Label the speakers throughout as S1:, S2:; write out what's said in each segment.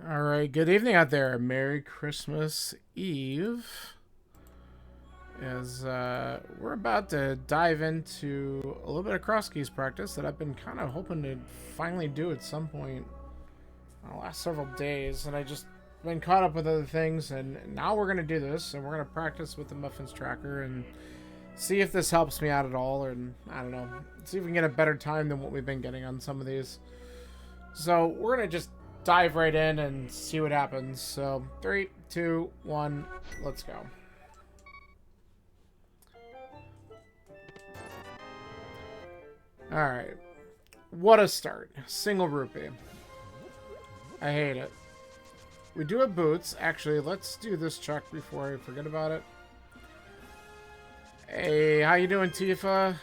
S1: All right, good evening out there. Merry Christmas Eve. As we're about to dive into a little bit of XKeys practice that I've been kind of hoping to finally do at some point in the last several days, and I just been caught up with other things, and now we're gonna do this, and we're gonna practice with the muffins tracker and see if this helps me out at all, and I don't know, see if we can get a better time than what we've been getting on some of these. So we're gonna just dive right in and see what happens. So 3, 2, 1, let's go. All right, what a start. Single rupee. I hate it. We do have boots. Actually, let's do this check before I forget about it. Hey, how you doing, Tifa?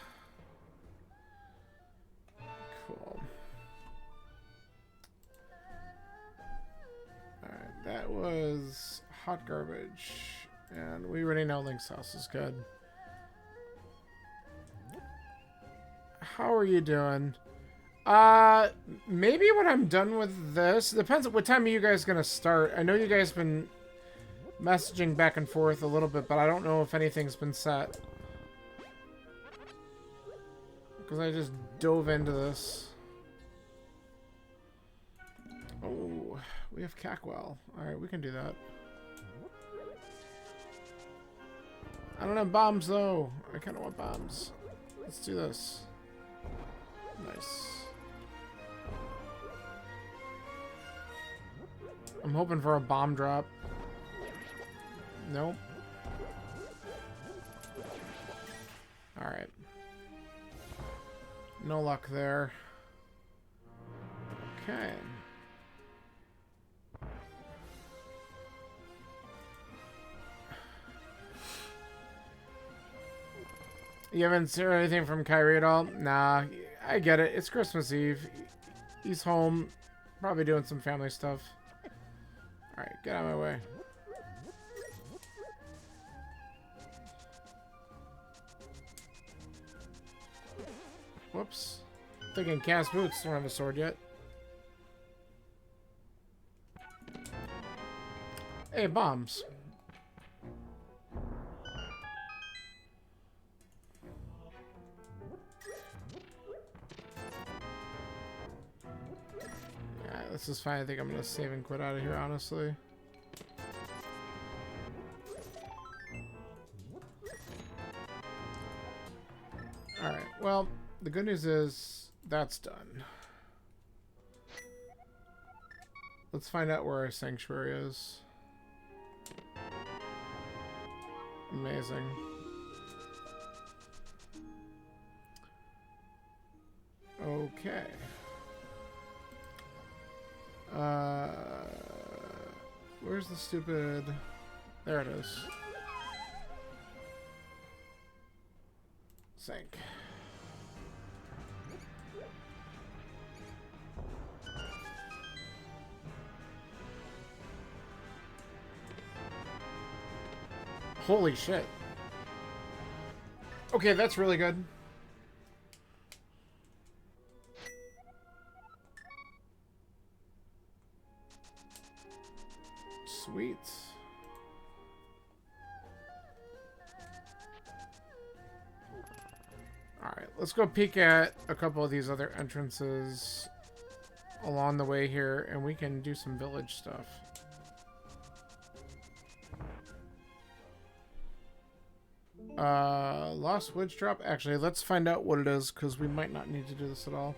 S1: Cool. Alright, that was hot garbage. And we already know Link's house is good. How are you doing? Maybe when I'm done with this, depends on what time are you guys gonna start. I know you guys been messaging back and forth a little bit, but I don't know if anything's been set. Because I just dove into this. Oh, we have Cackwell. Alright, we can do that. I don't have bombs, though. I kind of want bombs. Let's do this. Nice. I'm hoping for a bomb drop. Nope. Alright. No luck there. Okay. You haven't seen anything from Kyrie at all? Nah, I get it. It's Christmas Eve. He's home. Probably doing some family stuff. Alright, get out of my way. Whoops. Thinking cast boots. Don't have a sword yet. Hey, bombs. Alright, this is fine. I think I'm gonna save and quit out of here, honestly. Alright, well, the good news is that's done. Let's find out where our sanctuary is. Amazing. Okay. Where's the stupid... There it is. Sink. Holy shit. Okay, that's really good. Sweet. Alright, let's go peek at a couple of these other entrances along the way here, and we can do some village stuff. Lost Woods Drop. Actually, let's find out what it is, because we might not need to do this at all.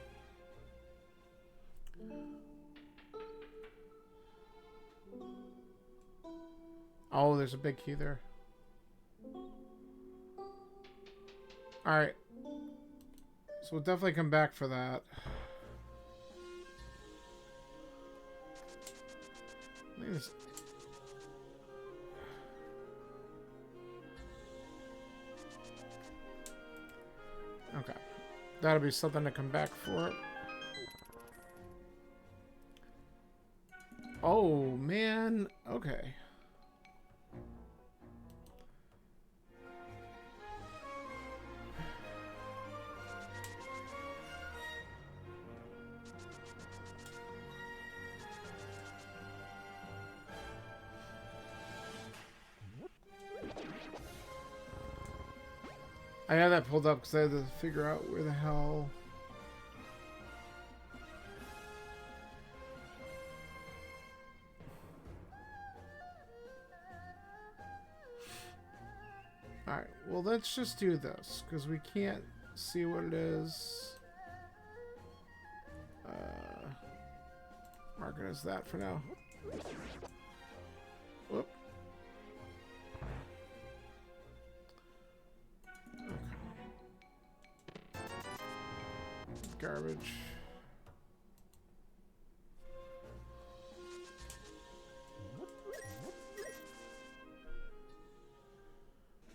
S1: Oh, there's a big key there. Alright. So we'll definitely come back for that. Okay. That'll be something to come back for. Oh, man. Okay. I had that pulled up because I had to figure out where the hell... Alright, well let's just do this, because we can't see what it is. Mark it as that for now. Whoop. Okay. Garbage.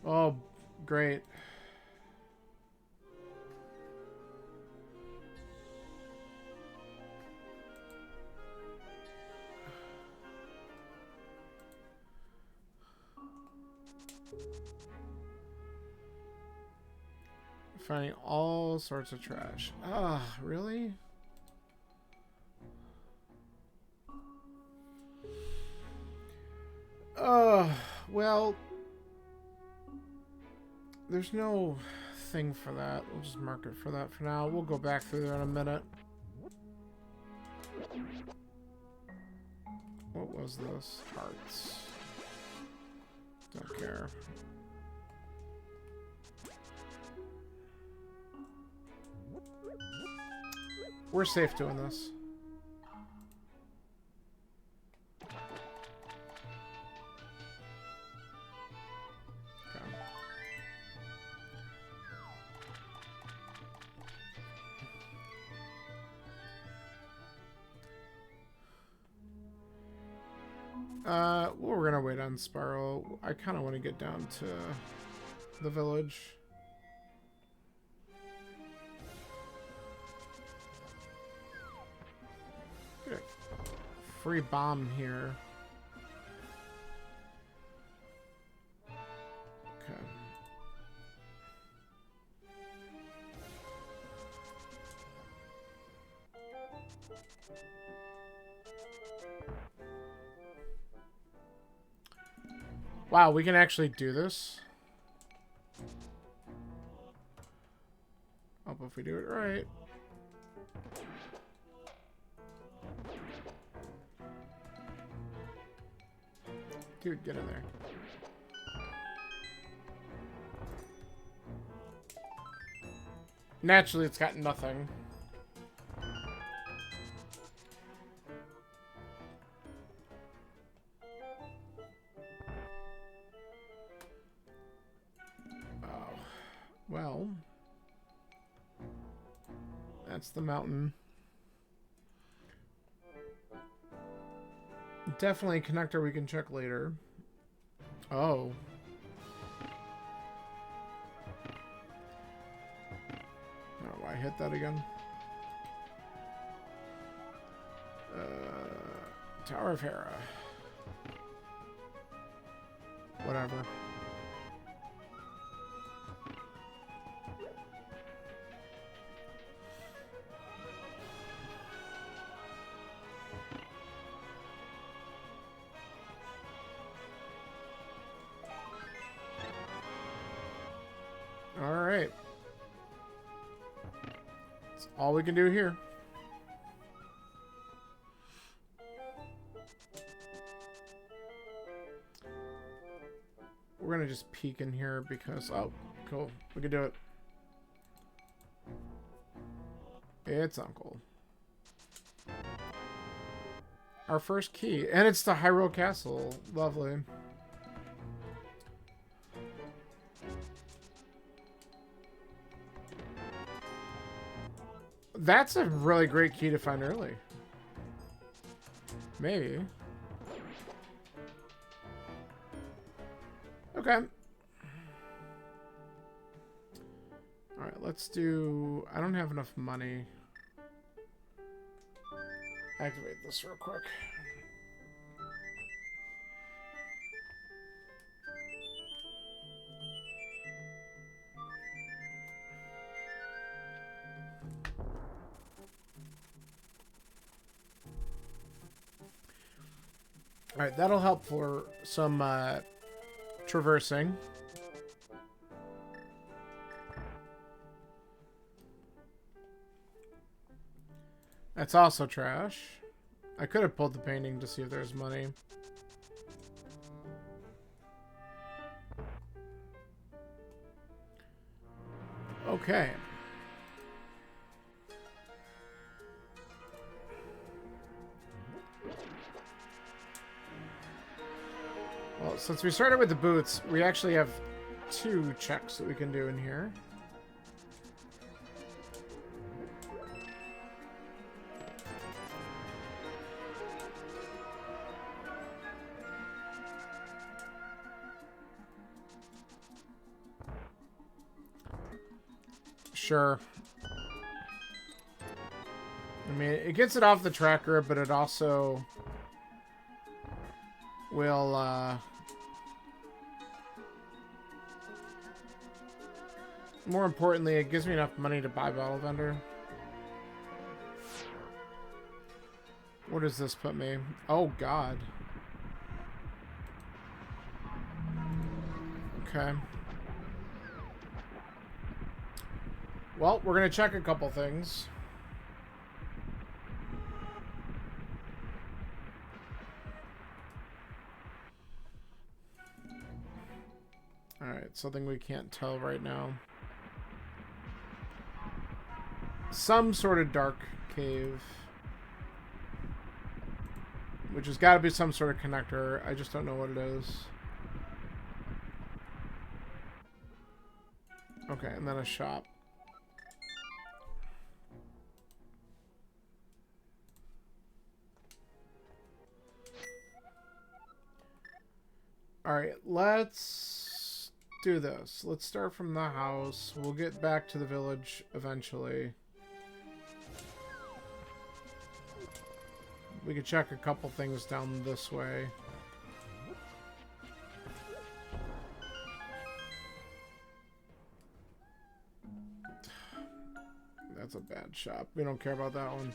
S1: Oh, great. Finding all sorts of trash. Ah, really? Well, there's no thing for that. We'll just mark it for that for now. We'll go back through there in a minute. What was this? Hearts. Don't care. We're safe doing this. Well, we're gonna wait on Spiral. I kind of want to get down to the village. Get a free bomb here. Okay. Wow, we can actually do this. Hope if we do it right. Dude, get in there. Naturally, it's got nothing. Well, that's the mountain. Definitely a connector we can check later. Oh. Oh, why hit that again? Tower of Hera. Whatever. Alright. That's all we can do here. We're gonna just peek in here because... Oh, cool. We can do it. It's Uncle. Our first key. And it's the Hyrule Castle. Lovely. That's a really great key to find early. Maybe. Okay. Alright, let's do... I don't have enough money. Activate this real quick. Alright, that'll help for some traversing. That's also trash. I could have pulled the painting to see if there's money. Okay. Well, since we started with the boots, we actually have 2 checks that we can do in here. Sure. I mean, it gets it off the tracker, but it also will, more importantly, it gives me enough money to buy Bottle Vendor. Where does this put me? Oh, God. Okay. Well, we're going to check a couple things. Alright, something we can't tell right now. Some sort of dark cave. Which has got to be some sort of connector. I just don't know what it is. Okay, and then a shop. Alright, let's do this. Let's start from the house. We'll get back to the village eventually. We could check a couple things down this way. That's a bad shop. We don't care about that one.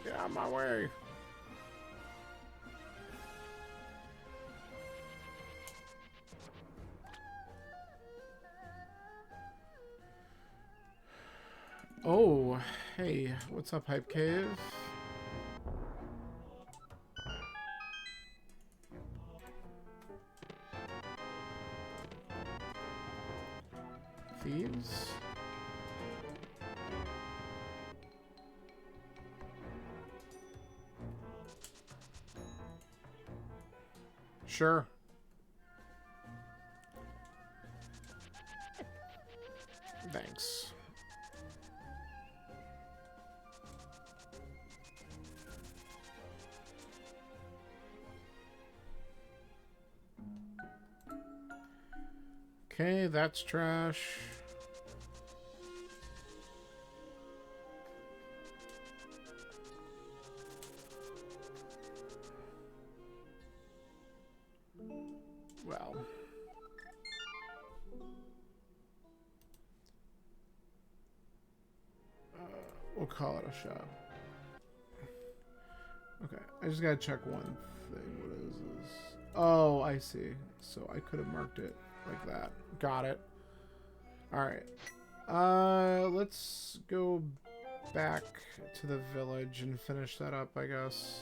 S1: Get out of my way. Oh, hey, what's up, Hype Cave? Thieves? Sure. Thanks. Okay, that's trash. Well. We'll call it a shop. Okay, I just gotta check one thing. What is this? Oh, I see. So I could have marked it like that. Got it. Alright. Let's go back to the village and finish that up, I guess.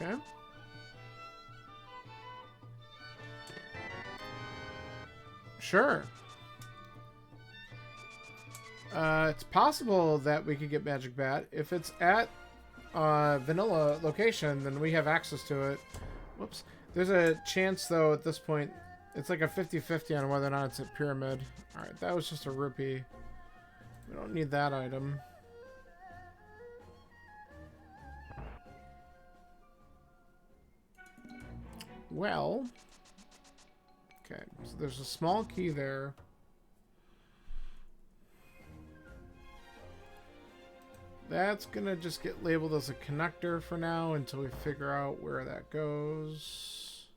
S1: Okay. Sure. It's possible that we could get Magic Bat. If it's at vanilla location, then we have access to it. Whoops. There's a chance, though, at this point, it's like a 50-50 on whether or not it's at Pyramid. Alright, that was just a rupee. We don't need that item. Well, okay, so there's a small key there. That's gonna just get labeled as a connector for now until we figure out where that goes.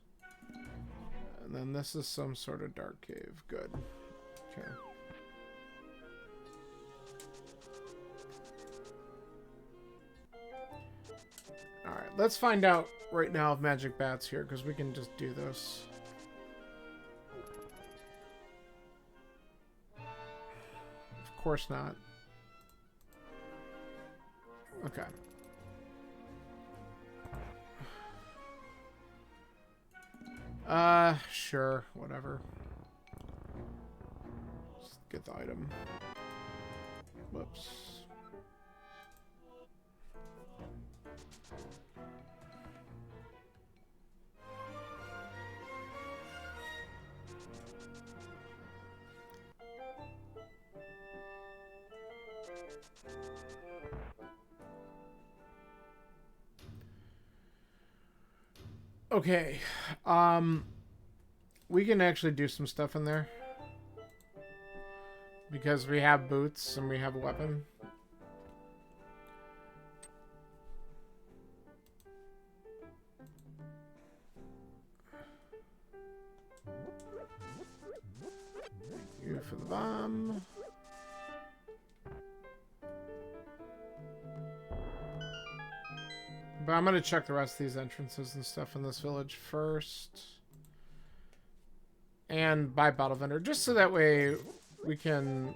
S1: And then this is some sort of dark cave. Good. Okay. Alright, let's find out right now if Magic Bat's here, because we can just do this. Of course not. Okay. Sure, whatever. Just get the item. Whoops. Okay, we can actually do some stuff in there because we have boots and we have a weapon. Thank you for the bomb. But I'm going to check the rest of these entrances and stuff in this village first. And buy Bottle Vendor, just so that way we can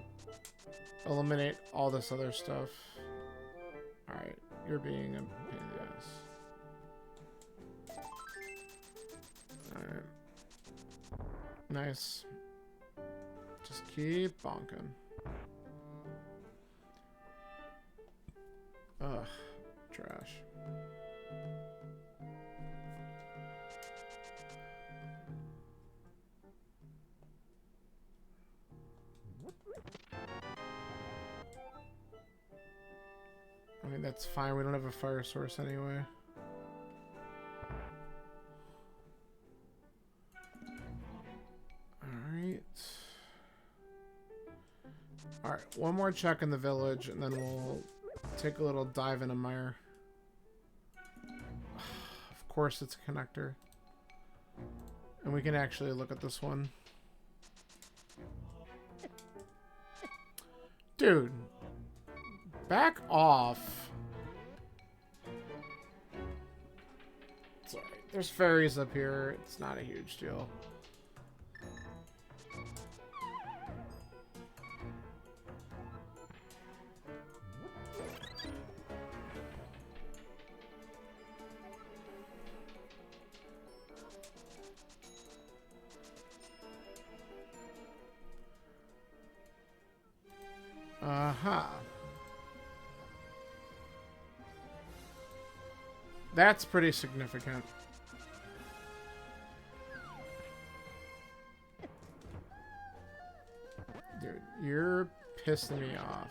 S1: eliminate all this other stuff. Alright, you're being a pain in the ass. Alright. Nice. Just keep bonking. Ugh. Trash. I mean, that's fine. We don't have a fire source anyway. Alright. Alright, one more check in the village, and then we'll take a little dive in a mire. Of course it's a connector. And we can actually look at this one. Dude. Back off. It's alright. There's fairies up here. It's not a huge deal. Aha. That's pretty significant. Dude, you're pissing me off.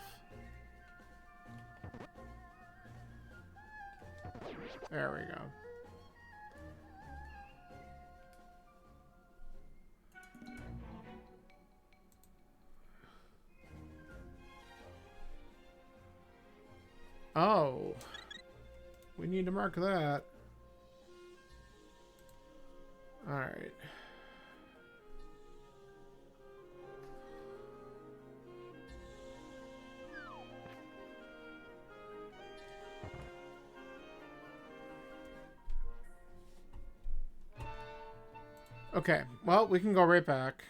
S1: There we go. Oh. We need to mark that. Alright. Okay, well, we can go right back.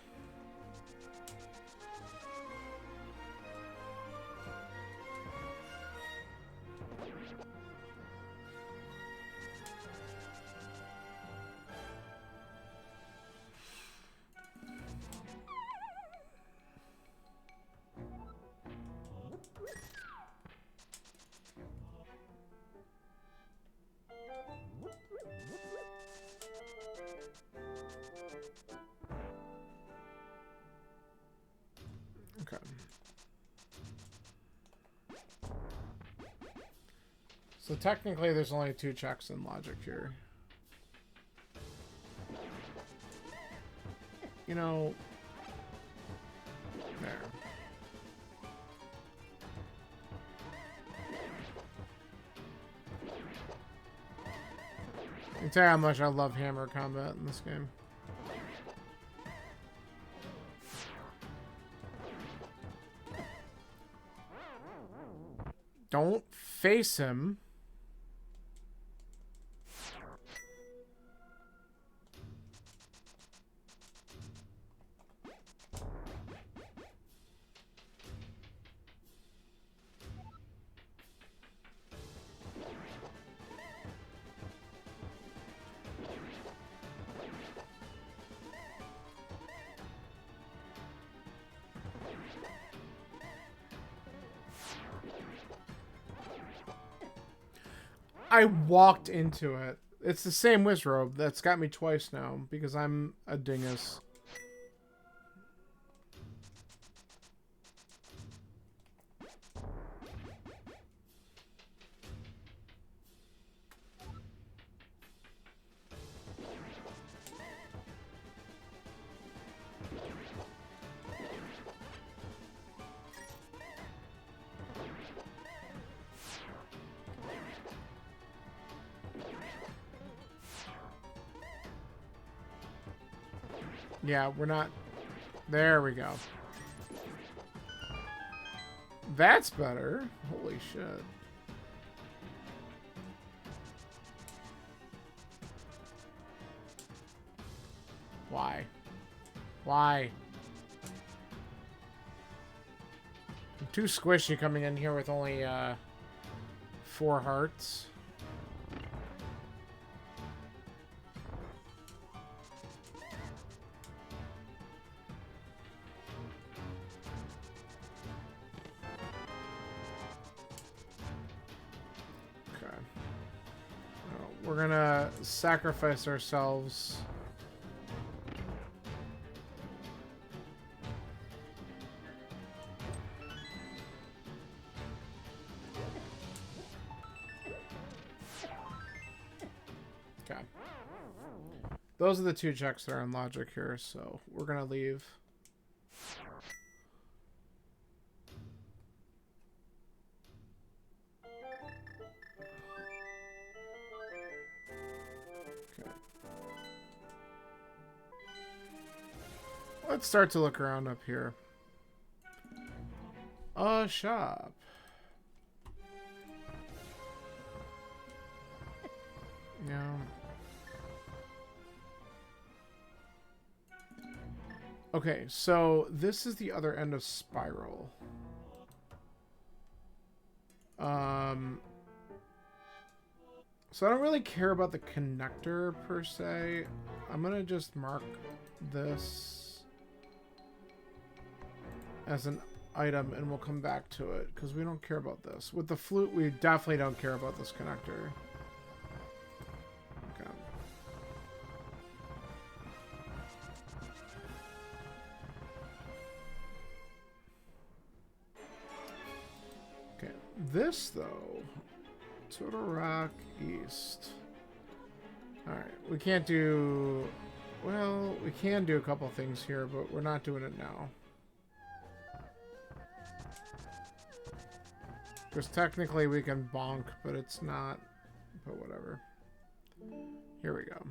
S1: Okay. So technically there's only 2 checks in logic here. You know, there. can tell you how much I love hammer combat in this game. Don't face him. I walked into it. It's the same Wizrobe that's got me twice now because I'm a dingus. Yeah, we're not... There we go. That's better. Holy shit. Why? Why? I'm too squishy coming in here with only 4 hearts. We're gonna sacrifice ourselves. Okay. Those are the 2 checks that are on logic here, so we're gonna leave. Let's start to look around up here. A shop. Yeah. Okay, so this is the other end of Spiral. So I don't really care about the connector per se. I'm gonna just mark this as an item and we'll come back to it because we don't care about this. With the flute, we definitely don't care about this connector. Okay. Okay, this though, Total Rock East. Alright, we can't do... Well, we can do a couple things here, but we're not doing it now. Because technically we can bonk, but it's not. But whatever. Here we go.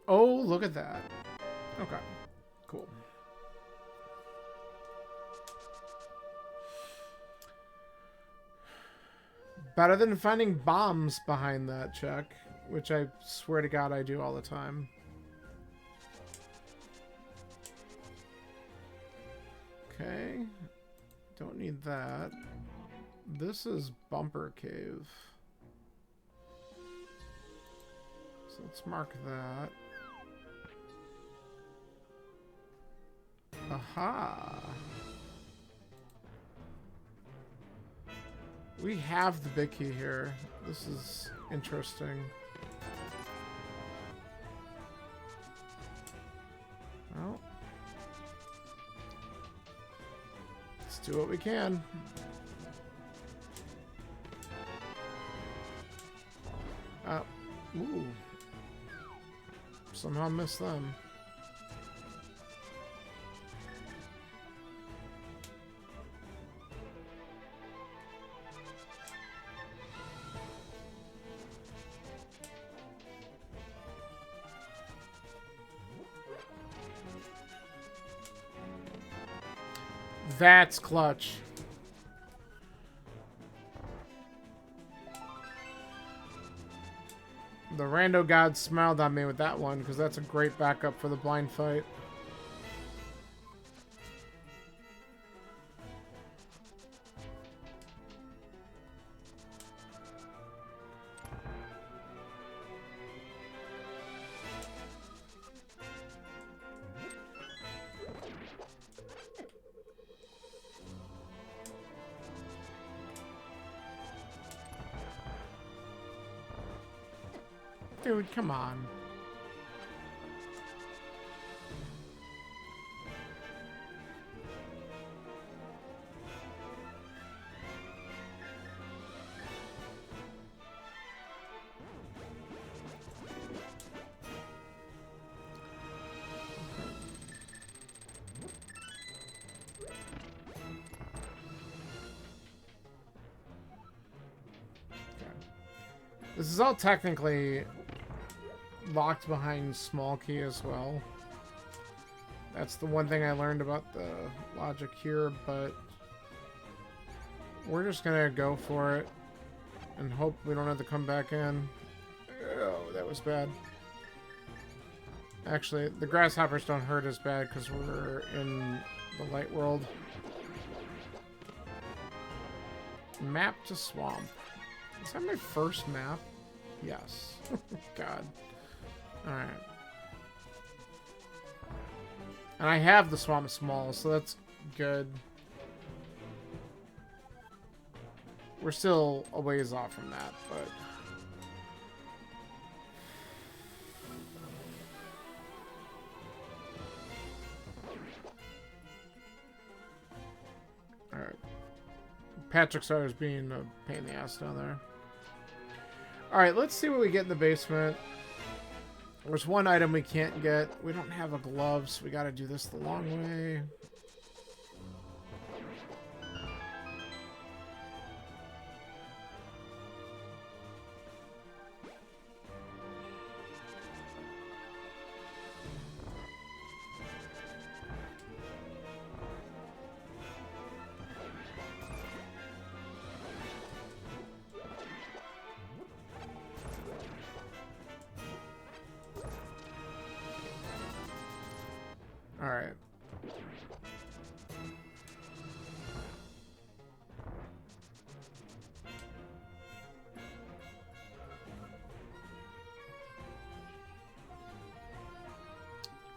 S1: Oh, look at that. Okay, cool. Better than finding bombs behind that check, which I swear to God I do all the time. Okay, don't need that. This is Bumper Cave. So let's mark that. Aha! We have the big key here. This is interesting. Well, let's do what we can. Ooh. Somehow missed them. That's clutch. The rando god smiled on me with that one, because that's a great backup for the blind fight. Dude, come on. This is all technically locked behind small key as well. That's the one thing I learned about the logic here, but we're just gonna go for it and hope we don't have to come back in. Oh, that was bad. Actually, the grasshoppers don't hurt as bad because we're in the light world. Map to swamp. Is that my first map? Yes. God. Alright. And I have the swamp small, so that's good. We're still a ways off from that, but... Alright. Patrick Sar's being a pain in the ass down there. Alright, let's see what we get in the basement. There's one item we can't get. We don't have a glove, so we gotta do this the long way. Alright.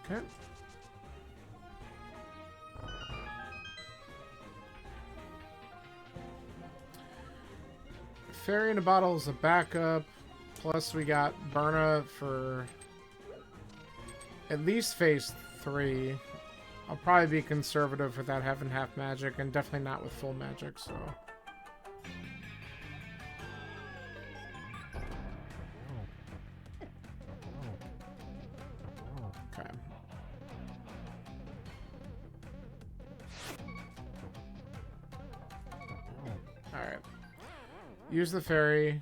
S1: Okay. Fairy in a bottle is a backup. Plus we got Berna for at least phase 3. I'll probably be conservative without having half magic, and definitely not with full magic, so... Okay. Alright. Use the fairy.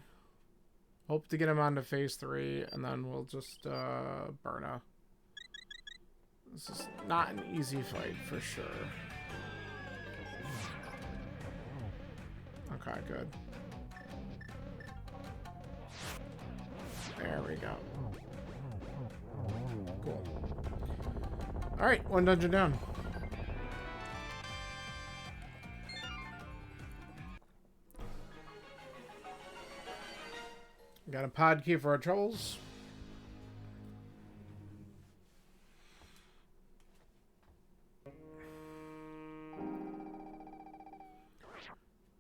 S1: Hope to get him onto phase 3, and then we'll just, Berna. This is not an easy fight, for sure. Okay, good. There we go. Cool. Alright, one dungeon down. Got a pod key for our troubles.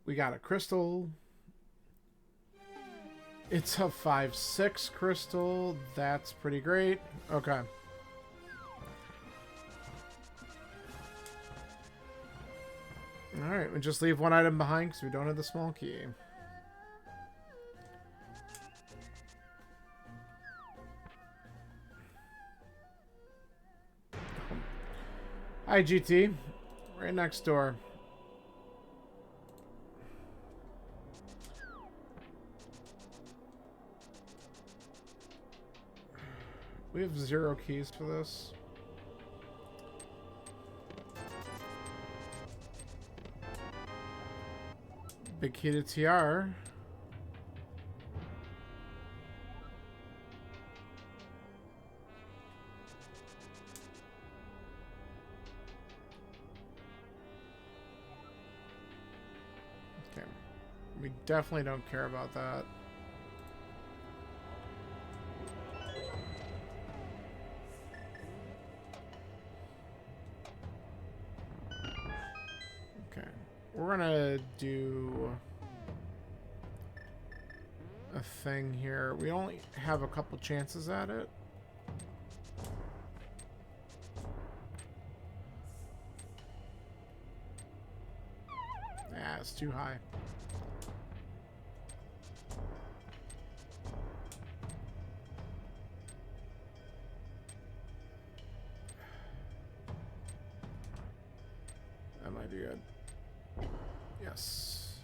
S1: We got a crystal. It's a 5/6 crystal. That's pretty great. Okay. Alright, we just leave one item behind because we don't have the small key. Hi, GT. Right next door. We have 0 keys for this. Big key to TR. Okay. We definitely don't care about that. Okay. We're gonna do a thing here. We only have a couple chances at it. Yeah, it's too high. That might be good. Yes.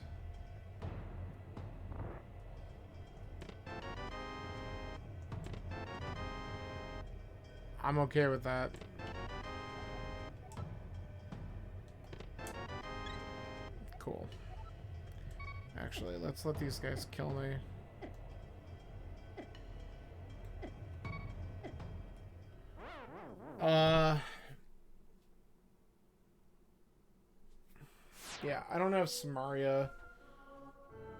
S1: I'm okay with that. Cool. Actually, let's let these guys kill me. Yeah, I don't have Samaria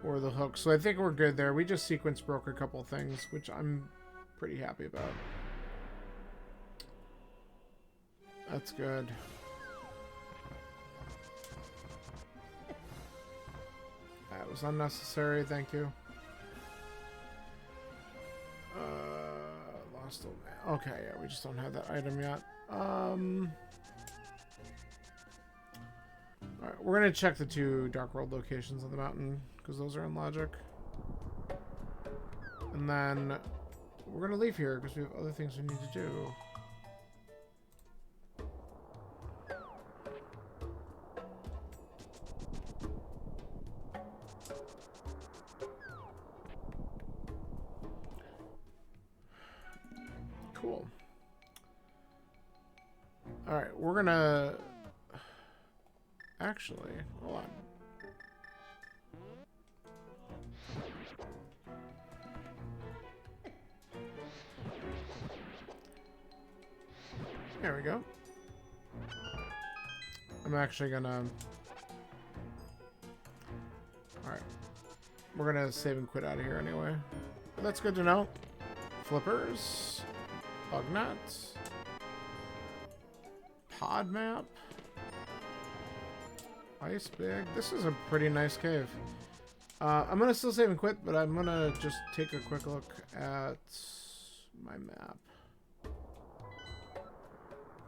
S1: or the hook, so I think we're good there. We just sequence broke a couple things, which I'm pretty happy about. That's good. That was unnecessary, thank you. Lost a... Okay, yeah, we just don't have that item yet. Alright, we're gonna check the 2 Dark World locations on the mountain, because those are in logic. And then we're gonna leave here, because we have other things we need to do. Cool. Alright, we're gonna... Actually, hold on. There we go. I'm actually gonna... Alright. We're gonna save and quit out of here anyway. But that's good to know. Flippers. Bug nuts. Pod map. Ice big. This is a pretty nice cave. I'm gonna still save and quit, but I'm gonna just take a quick look at my map.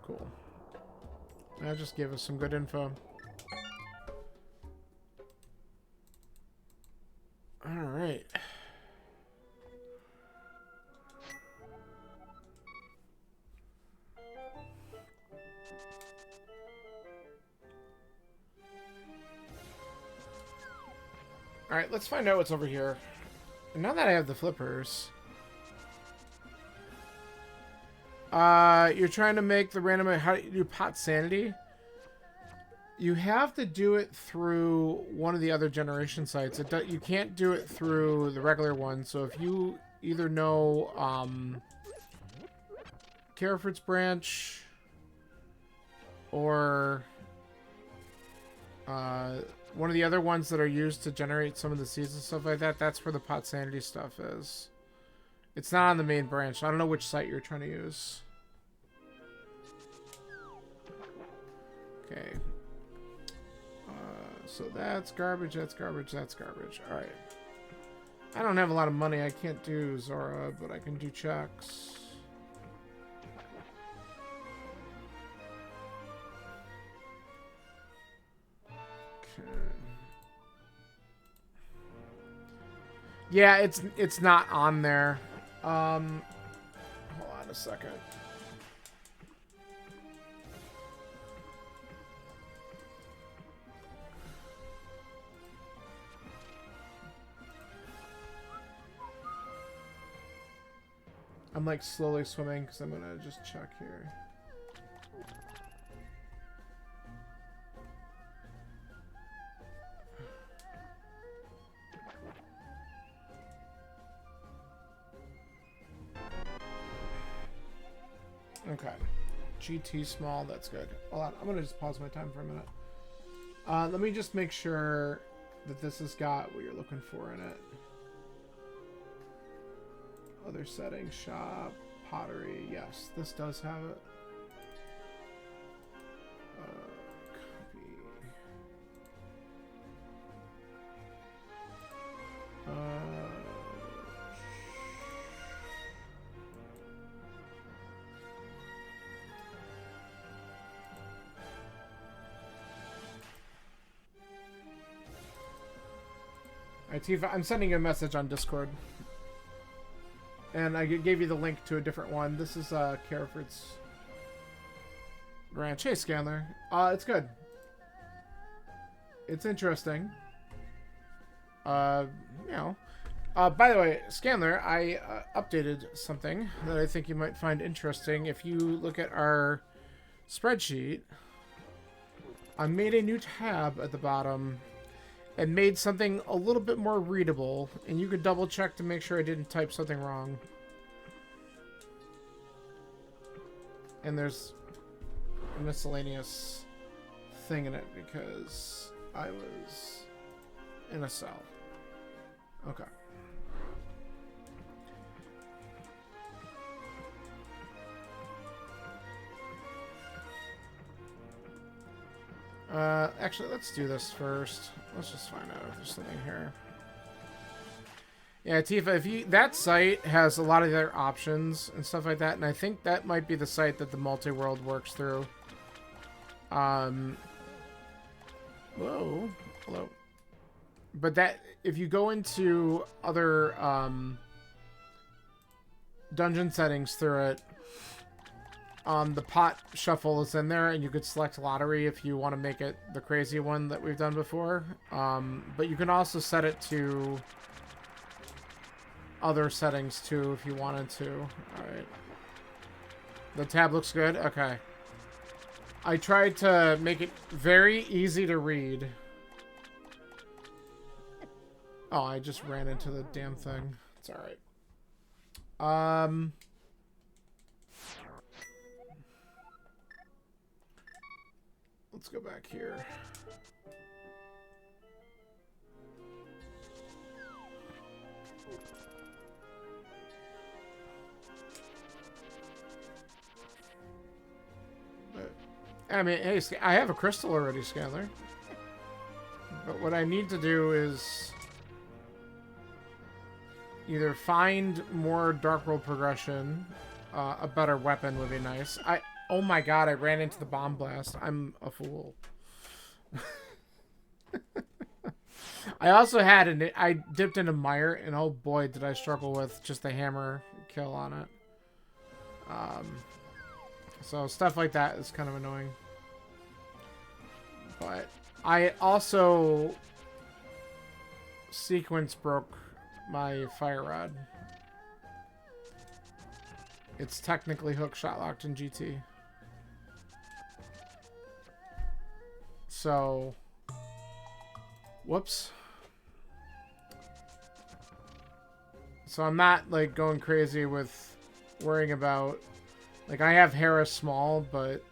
S1: Cool. That just gave us some good info. Alright. Alright, let's find out what's over here. And now that I have the flippers... you're trying to make the random... How do you do pot sanity? You have to do it through one of the other generation sites. You can't do it through the regular one. So if you either know... Careford's branch... Or... one of the other ones that are used to generate some of the seeds and stuff like that, that's where the pot sanity stuff is. It's not on the main branch. I don't know which site you're trying to use. Okay. So that's garbage, that's garbage, that's garbage. Alright. I don't have a lot of money. I can't do Zora, but I can do checks. Yeah, it's not on there. Hold on a second. I'm like slowly swimming because I'm gonna just check here. Okay. GT small, that's good. Hold on, I'm gonna just pause my time for a minute. Let me just make sure that this has got what you're looking for in it. Other settings, shop, pottery. Yes, this does have it. Copy. Alright, Tifa, I'm sending you a message on Discord. And I gave you the link to a different one. This is Careford's Ranch. Hey, Scanler. It's good. It's interesting. You know. By the way, Scanler, I updated something that I think you might find interesting. If you look at our spreadsheet, I made a new tab at the bottom and made something a little bit more readable, and you could double check to make sure I didn't type something wrong. And there's a miscellaneous thing in it because I was in a cell. Okay. Actually, let's do this first. Let's just find out if there's something here. Yeah, Tifa, if you that site has a lot of their options and stuff like that, and I think that might be the site that the multi-world works through. Whoa, hello. But that if you go into other dungeon settings through it, the pot shuffle is in there, and you could select lottery if you want to make it the crazy one that we've done before. But you can also set it to other settings too if you wanted to. Alright. The tab looks good? Okay. I tried to make it very easy to read. Oh, I just ran into the damn thing. It's alright. Let's go back here. But, I mean, hey, I have a crystal already, Skylar. But what I need to do is either find more Dark World progression, a better weapon would be nice. Oh my god, I ran into the bomb blast. I'm a fool. I also had I dipped into mire, and oh boy, did I struggle with just the hammer kill on it. So stuff like that is kind of annoying. But I also sequence broke my fire rod. It's technically hook shot locked in GT. So, whoops. So I'm not like going crazy with worrying about, like, I have Hera small, but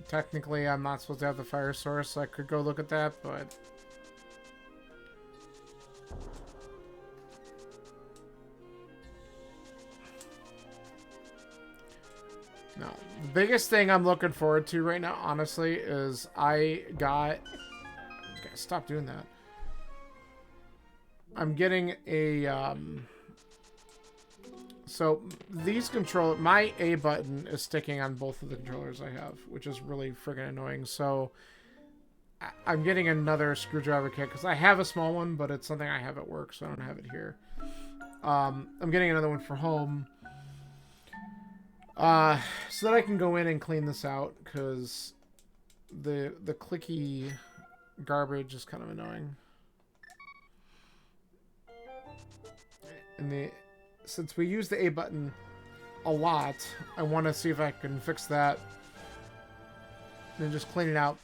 S1: technically I'm not supposed to have the fire source, so I could go look at that, but no. The biggest thing I'm looking forward to right now, honestly, is I got... Stop doing that. I'm getting a... So, these controllers... My A button is sticking on both of the controllers I have, which is really friggin' annoying. So, I'm getting another screwdriver kit, because I have a small one, but it's something I have at work, so I don't have it here. I'm getting another one for home. So that I can go in and clean this out, because the clicky garbage is kind of annoying. And since we use the A button a lot, I want to see if I can fix that and just clean it out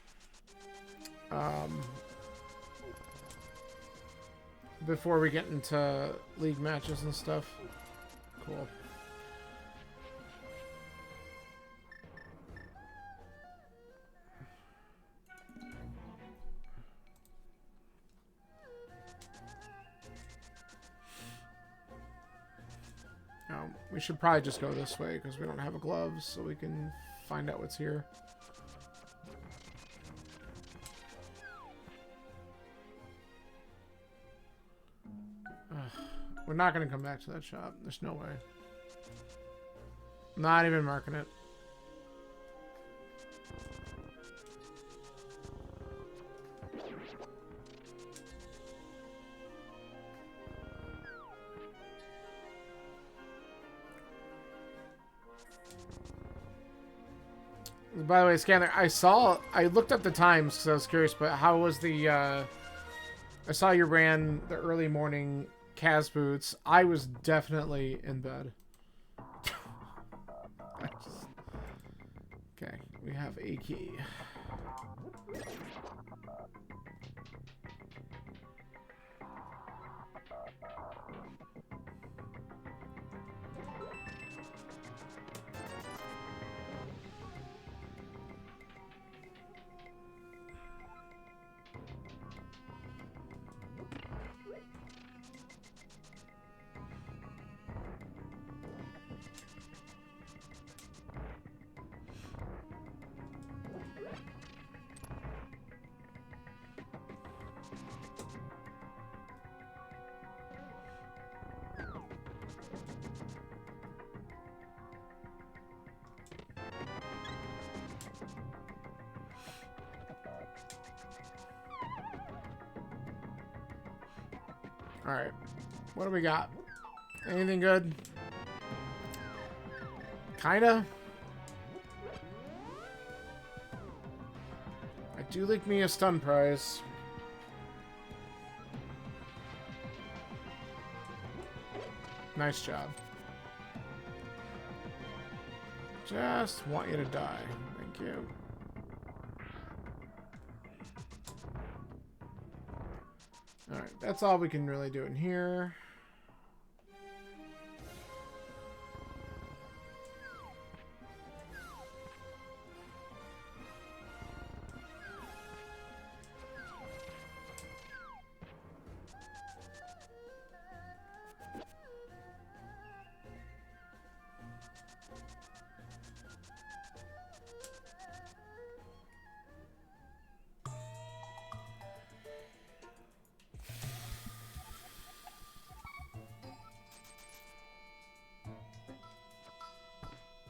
S1: before we get into league matches and stuff. Cool. We should probably just go this way because we don't have a glove, so we can find out what's here. We're not going to come back to that shop. There's no way. Not even marking it. By the way, Scanner, I looked up the times because I was curious, but how was the, I saw you ran the early morning Kaz boots. I was definitely in bed. Okay, we have a key. Alright. What do we got? Anything good? Kinda. I do like me a stun prize. Nice job. Just want you to die. Thank you. Alright, that's all we can really do in here.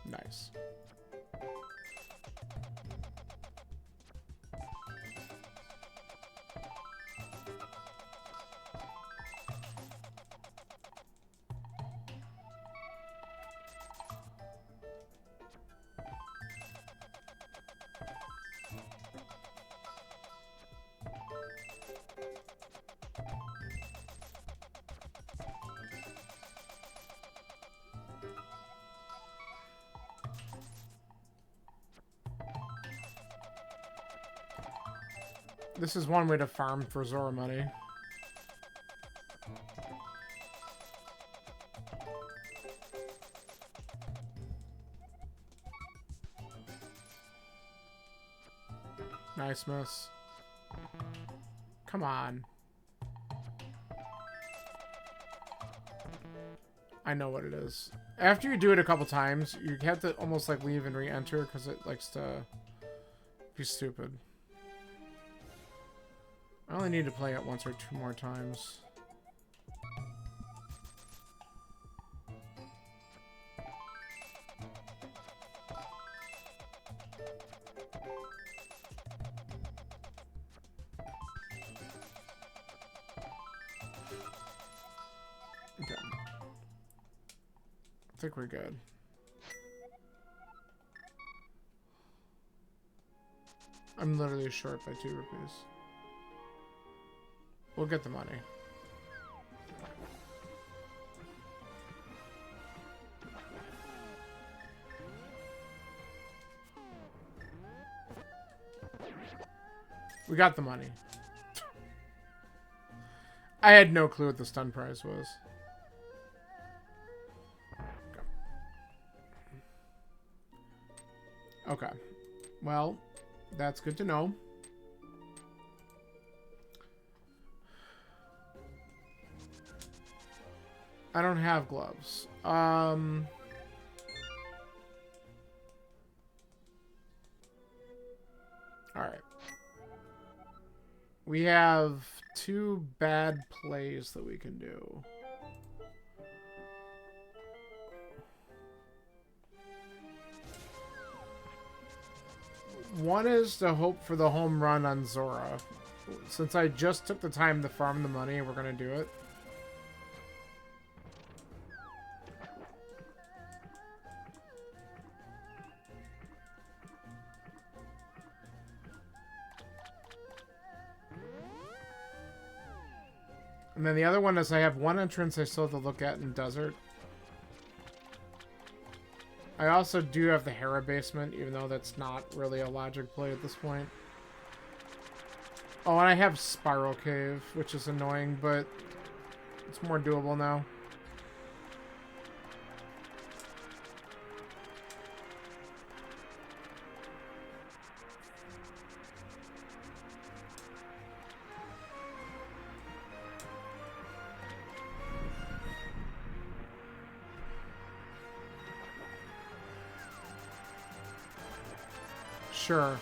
S1: Nice. This is one way to farm for Zora money. Nice miss. Come on. I know what it is. After you do it a couple times, you have to almost like leave and re-enter because it likes to be stupid. I only need to play it once or two more times. Okay. I think we're good. I'm literally short by 2 rupees. We'll get the money. We got the money. I had no clue what the stun prize was. Okay. Well, that's good to know. I don't have gloves. Alright. We have 2 bad plays that we can do. One is to hope for the home run on Zora. Since I just took the time to farm the money, we're going to do it. And then the other one is I have one entrance I still have to look at in Desert. I also do have the Hera basement, even though that's not really a logic play at this point. Oh, and I have Spiral Cave, which is annoying, but it's more doable now. Sure.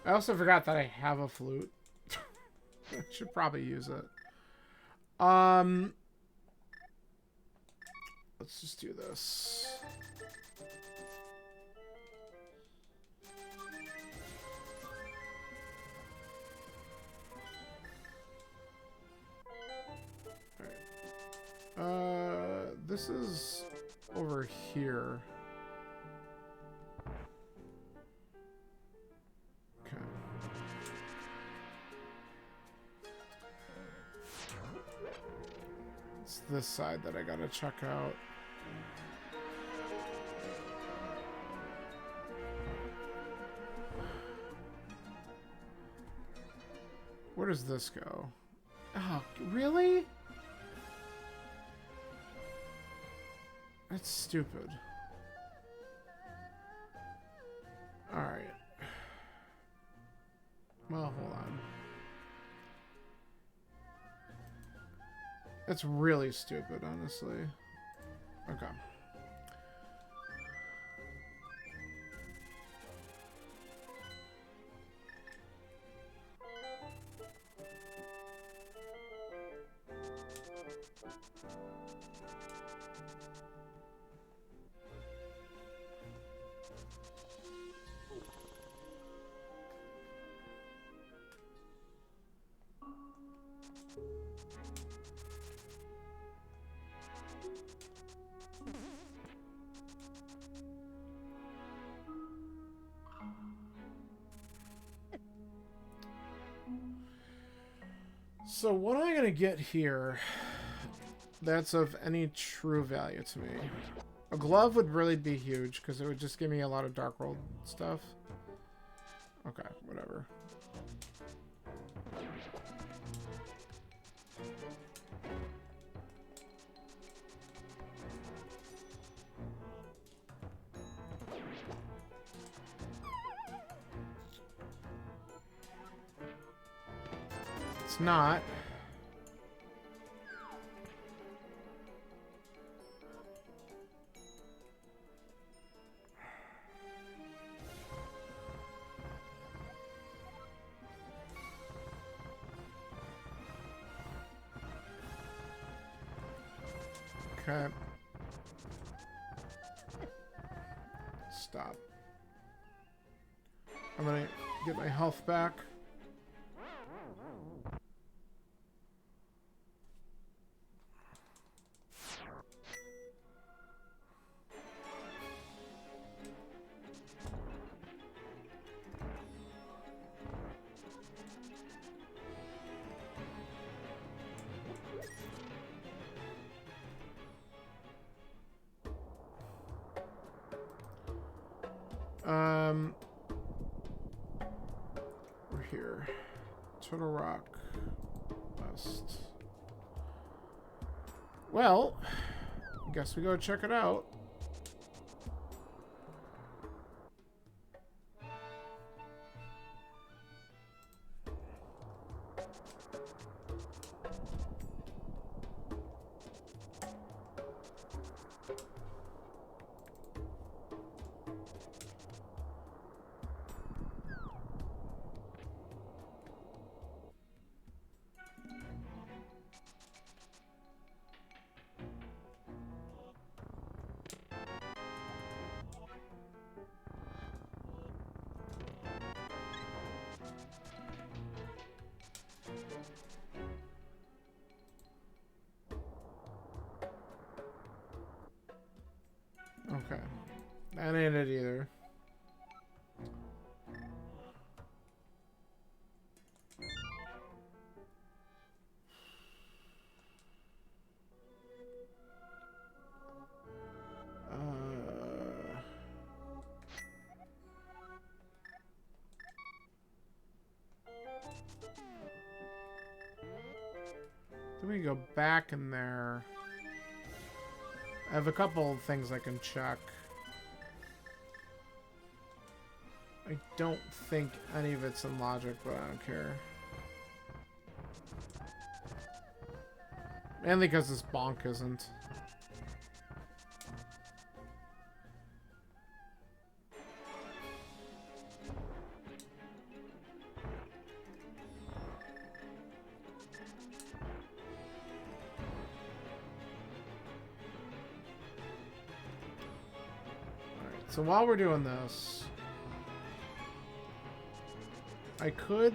S1: I also forgot that I have a flute. I should probably use it. Let's just do this. Alright. This is over here. This side that I gotta check out. Where does this go? Oh, really? That's stupid. Alright. Well, hold on. That's really stupid, honestly. Okay. So what am I going to get here that's of any true value to me? A glove would really be huge because it would just give me a lot of Dark World stuff. Okay, whatever. It's not. Okay. Stop. I'm gonna get my health back. We're here. Turtle Rock West. Well, guess we go check it out. Okay. That ain't it either. Then we go back in there. I have a couple of things I can check. I don't think any of it's in logic, but I don't care. Mainly because this bonk isn't. Alright, so while we're doing this, I could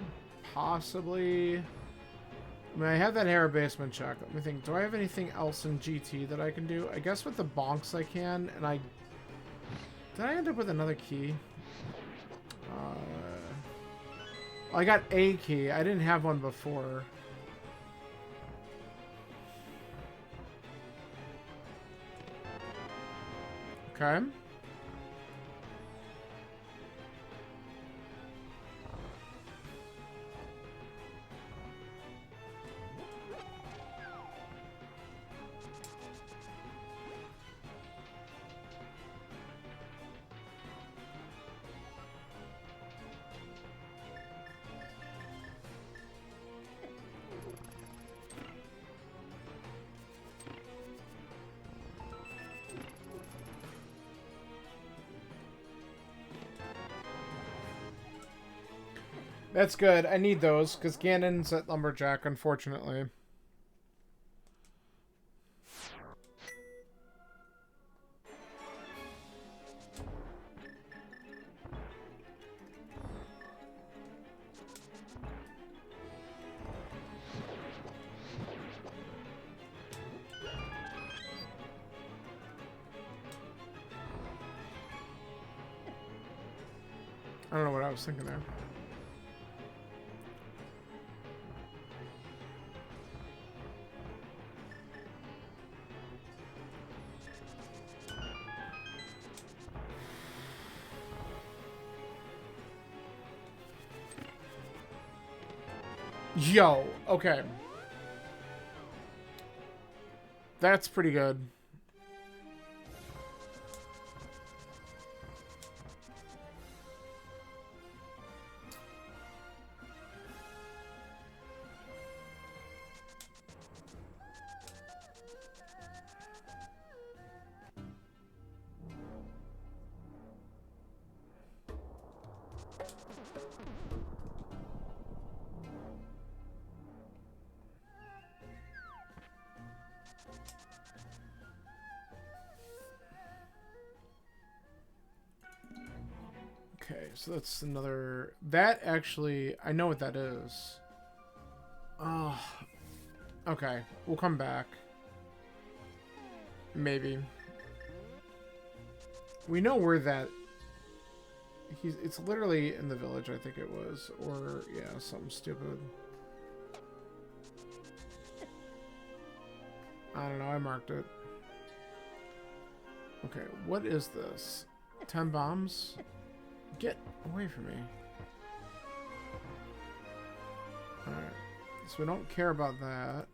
S1: possibly... I mean, I have that hair basement check. Let me think. Do I have anything else in GT that I can do? I guess with the bonks I can, and I... Did I end up with another key? I got a key. I didn't have one before. Okay. That's good. I need those, because Ganon's at Lumberjack, unfortunately. I don't know what I was thinking there. Yo, okay. That's pretty good. Okay, so that's another... That actually... I know what that is. Oh. Okay, we'll come back. Maybe. We know where that... It's literally in the village, I think it was. Or, yeah, something stupid. I don't know, I marked it. Okay, what is this? 10 bombs? Get away from me. Alright. So we don't care about that.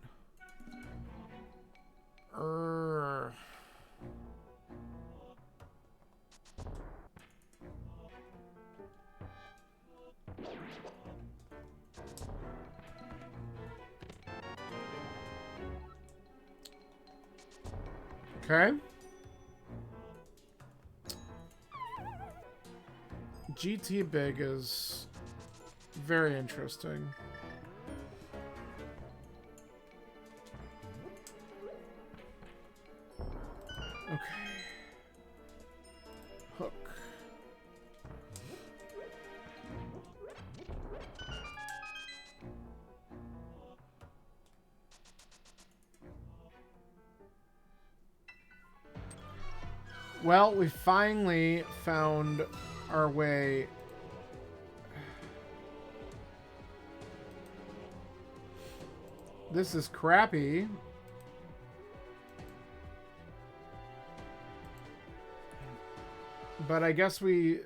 S1: Okay. GT Big is very interesting. Okay. Hook. Well, we finally found our way. This is crappy. But I guess I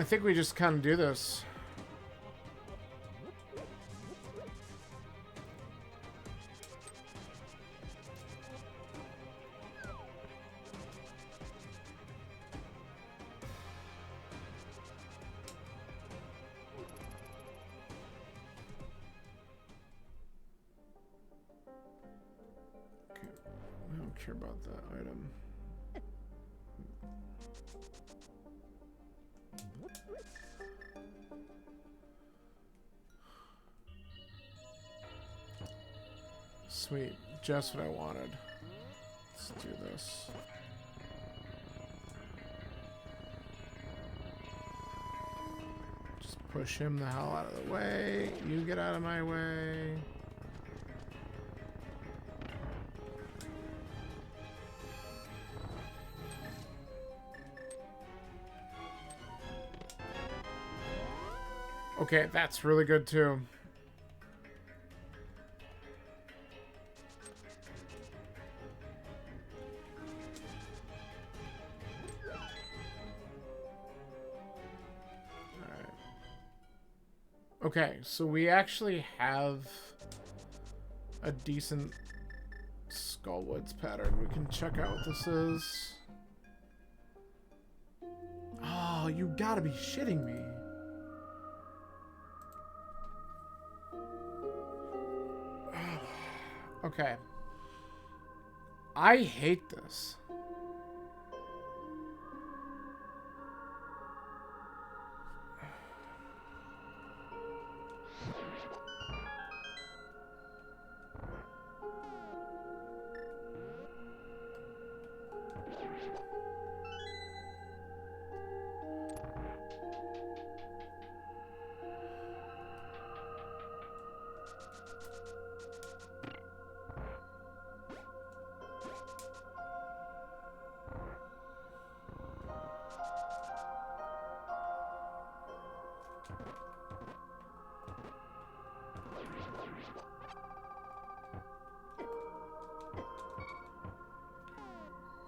S1: think we just kind of do this. Okay, I don't care about that item. Sweet, just what I wanted. Let's do this. Just push him the hell out of the way. You get out of my way. Okay, that's really good too. Okay, so we actually have a decent Skullwoods pattern. We can check out what this is. Oh, you gotta be shitting me. Okay. I hate this.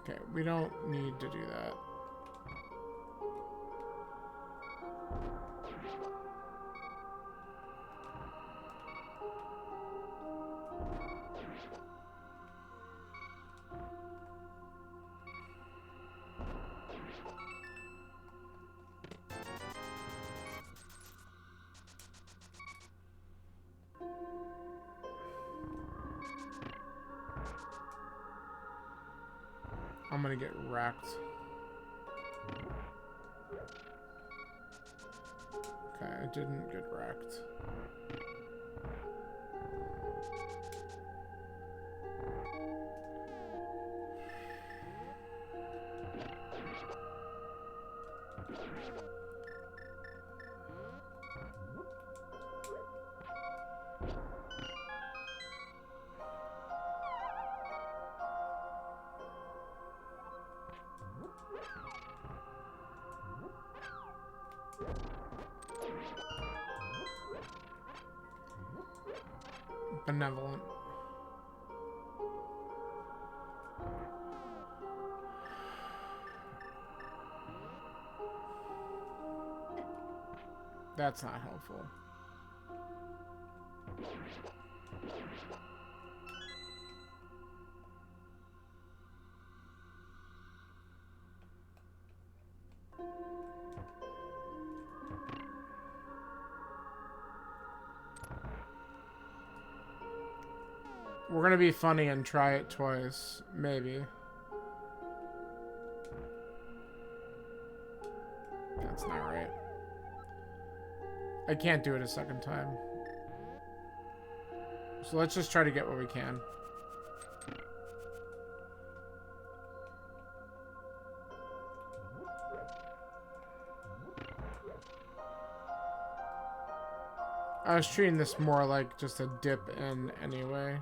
S1: Okay, we don't need to do that. I'm gonna get wrecked. Okay, I didn't get wrecked. Benevolent. That's not helpful. We're gonna be funny and try it twice, maybe. That's not right. I can't do it a second time. So let's just try to get what we can. I was treating this more like just a dip in anyway.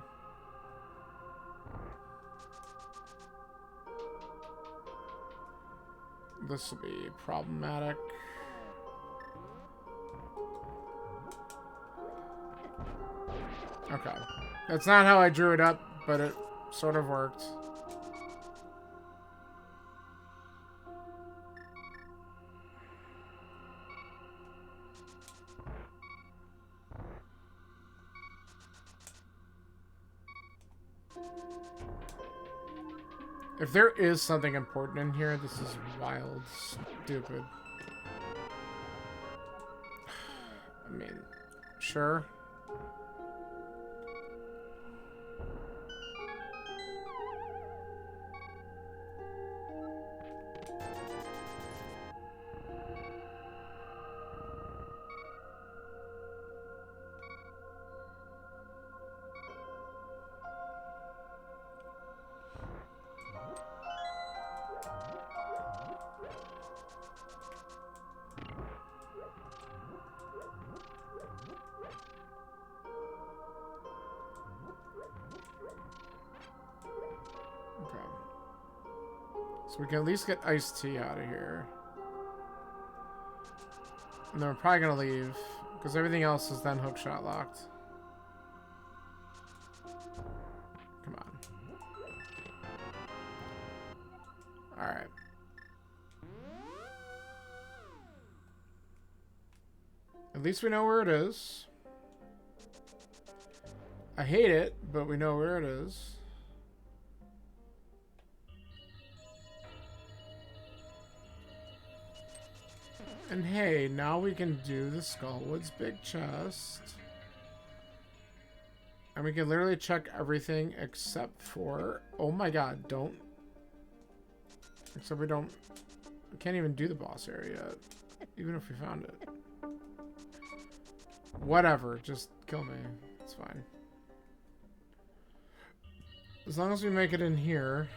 S1: This will be problematic. Okay. That's not how I drew it up, but it sort of worked. If there is something important in here, this is wild, stupid. I mean, sure. So we can at least get iced tea out of here. And then we're probably going to leave, because everything else is then hookshot locked. Come on. Alright. At least we know where it is. I hate it, but we know where it is. And hey, now we can do the Skullwood's big chest. And we can literally check everything except for... Oh my god, don't... Except we don't... We can't even do the boss area yet. Even if we found it. Whatever, just kill me. It's fine. As long as we make it in here...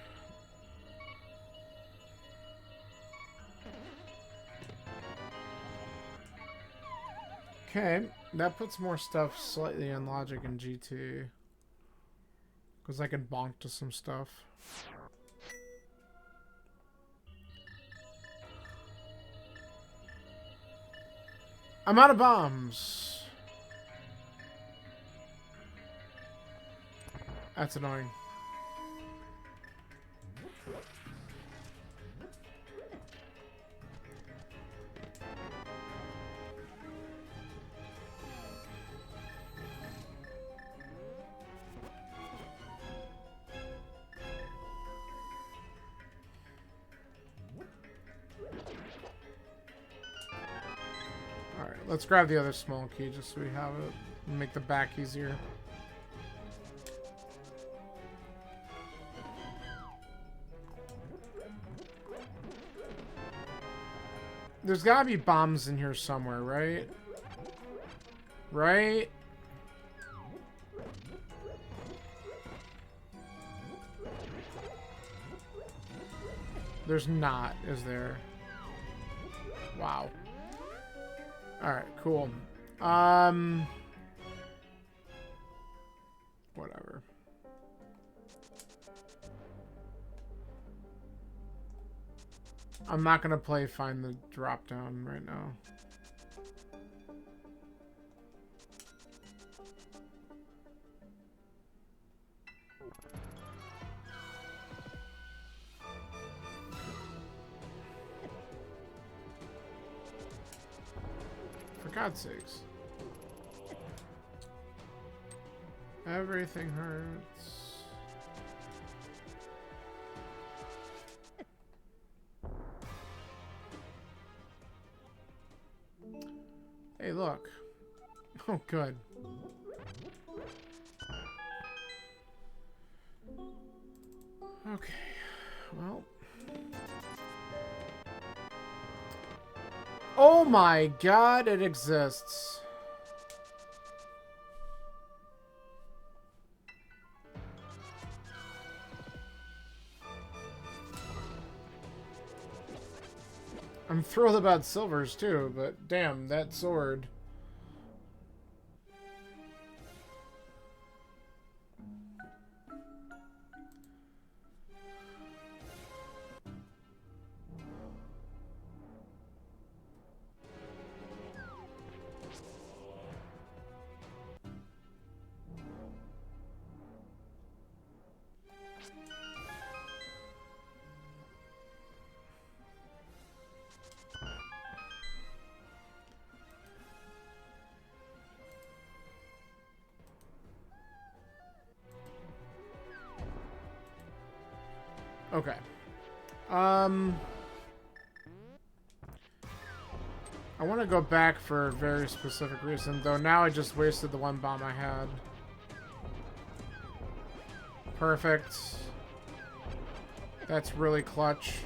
S1: Okay, that puts more stuff slightly in logic in GT. Because I can bonk to some stuff. I'm out of bombs. That's annoying. Let's grab the other small key just so we have it and make the back easier. There's gotta be bombs in here somewhere, right? Right? There's not, is there? Wow. Alright, cool. Whatever. I'm not gonna play Find the Drop Down right now. For God's sakes. Everything hurts. Hey, look. Oh, good. Okay. Well. Oh my God, it exists. I'm thrilled about silvers too, but damn, that sword. Okay. I want to go back for a very specific reason, though now I just wasted the one bomb I had. Perfect. That's really clutch.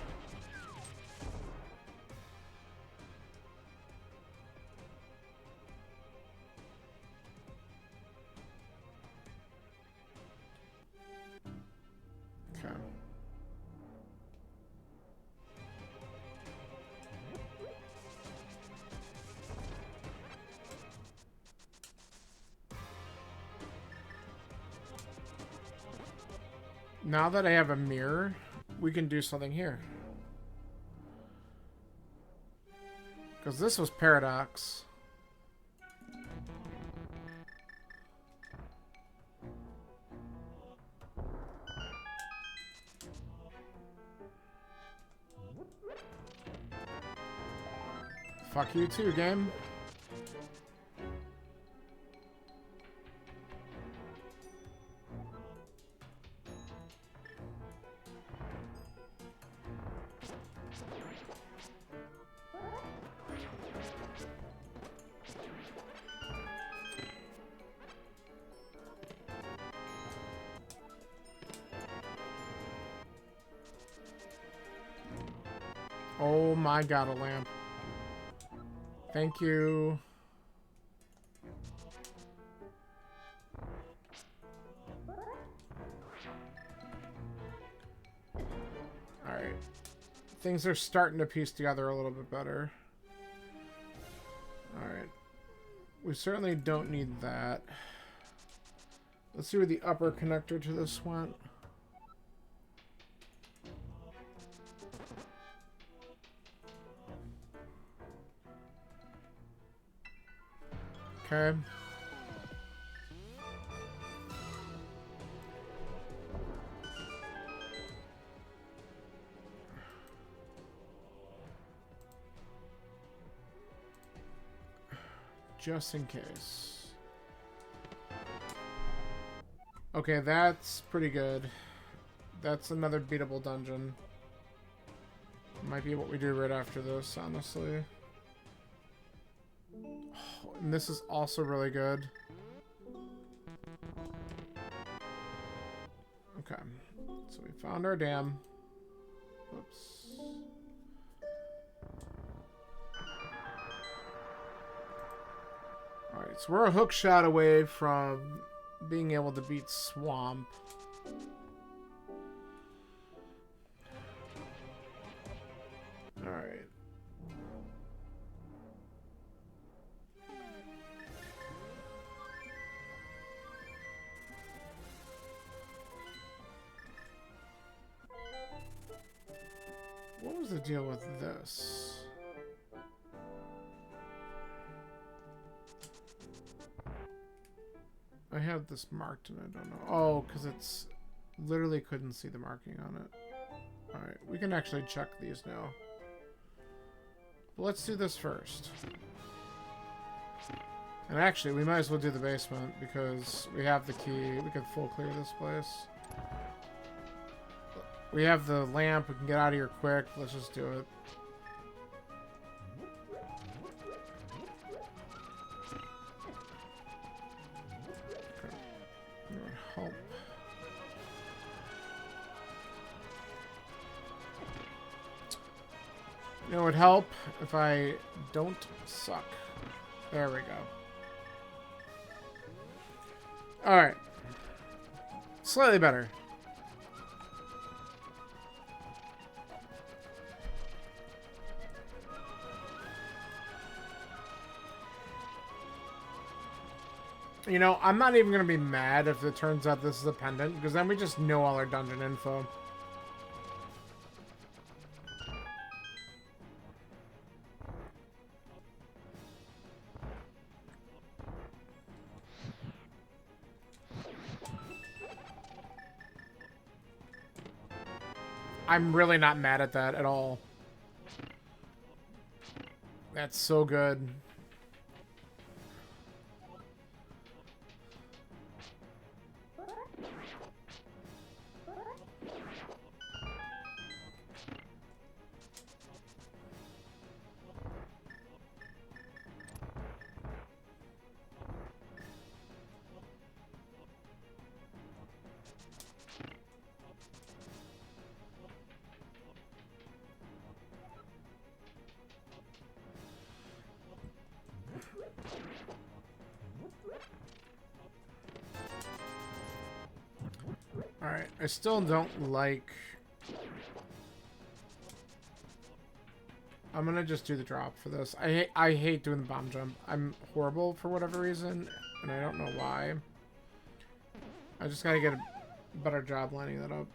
S1: Okay. Now that I have a mirror, we can do something here. Because this was Paradox. Fuck you too, game. Oh my god, a lamp. Thank you. Alright. Things are starting to piece together a little bit better. Alright. We certainly don't need that. Let's see where the upper connector to this went. Okay. Just in case. Okay, that's pretty good. That's another beatable dungeon. Might be what we do right after this, honestly. Oh, and this is also really good. Okay. So we found our dam. Oops. Alright, so we're a hook shot away from being able to beat Swamp. Alright. What was the deal with this? I have this marked and I don't know. Oh, because it's literally couldn't see the marking on it. Alright, we can actually check these now. But let's do this first. And actually, we might as well do the basement because we have the key. We can full clear this place. We have the lamp. We can get out of here quick. Let's just do it. Help. You know, it would help if I don't suck. There we go. Alright. Slightly better. You know, I'm not even going to be mad if it turns out this is a pendant, because then we just know all our dungeon info. I'm really not mad at that at all. That's so good. Alright, I still don't like... I'm gonna just do the drop for this. I hate doing the bomb jump. I'm horrible for whatever reason, and I don't know why. I just gotta get a better job lining that up.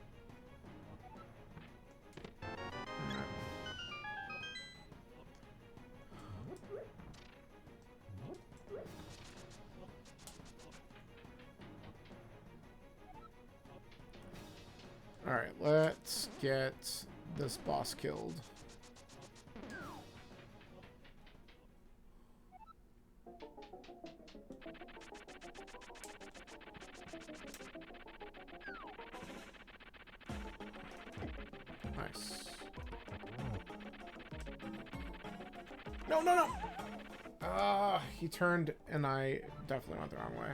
S1: Alright, let's get this boss killed. Nice. No, no, no! He turned and I definitely went the wrong way.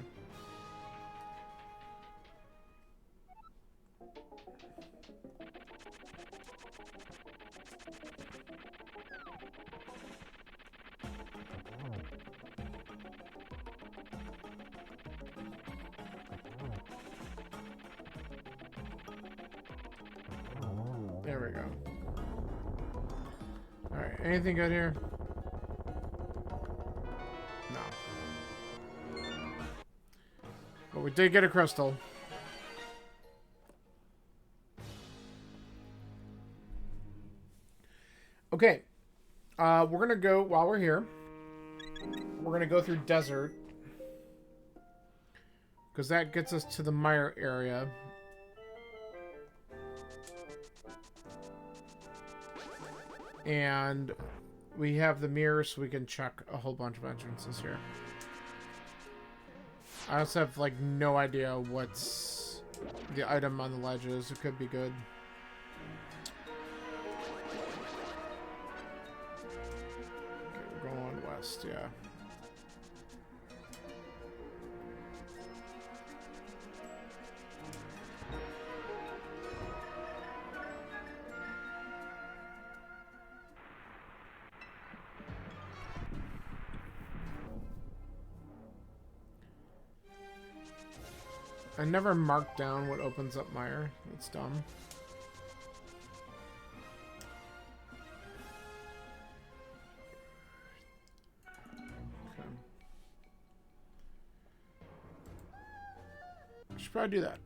S1: There we go. Alright, anything good here? No. But we did get a crystal. Okay. We're gonna go, while we're here, we're gonna go through desert. Because that gets us to the mire area. And we have the mirror so we can check a whole bunch of entrances here. I also have, like, no idea what's the item on the ledge is. It could be good. Okay, we're going west, yeah. I never marked down what opens up mire. That's dumb. Okay. I should probably do that.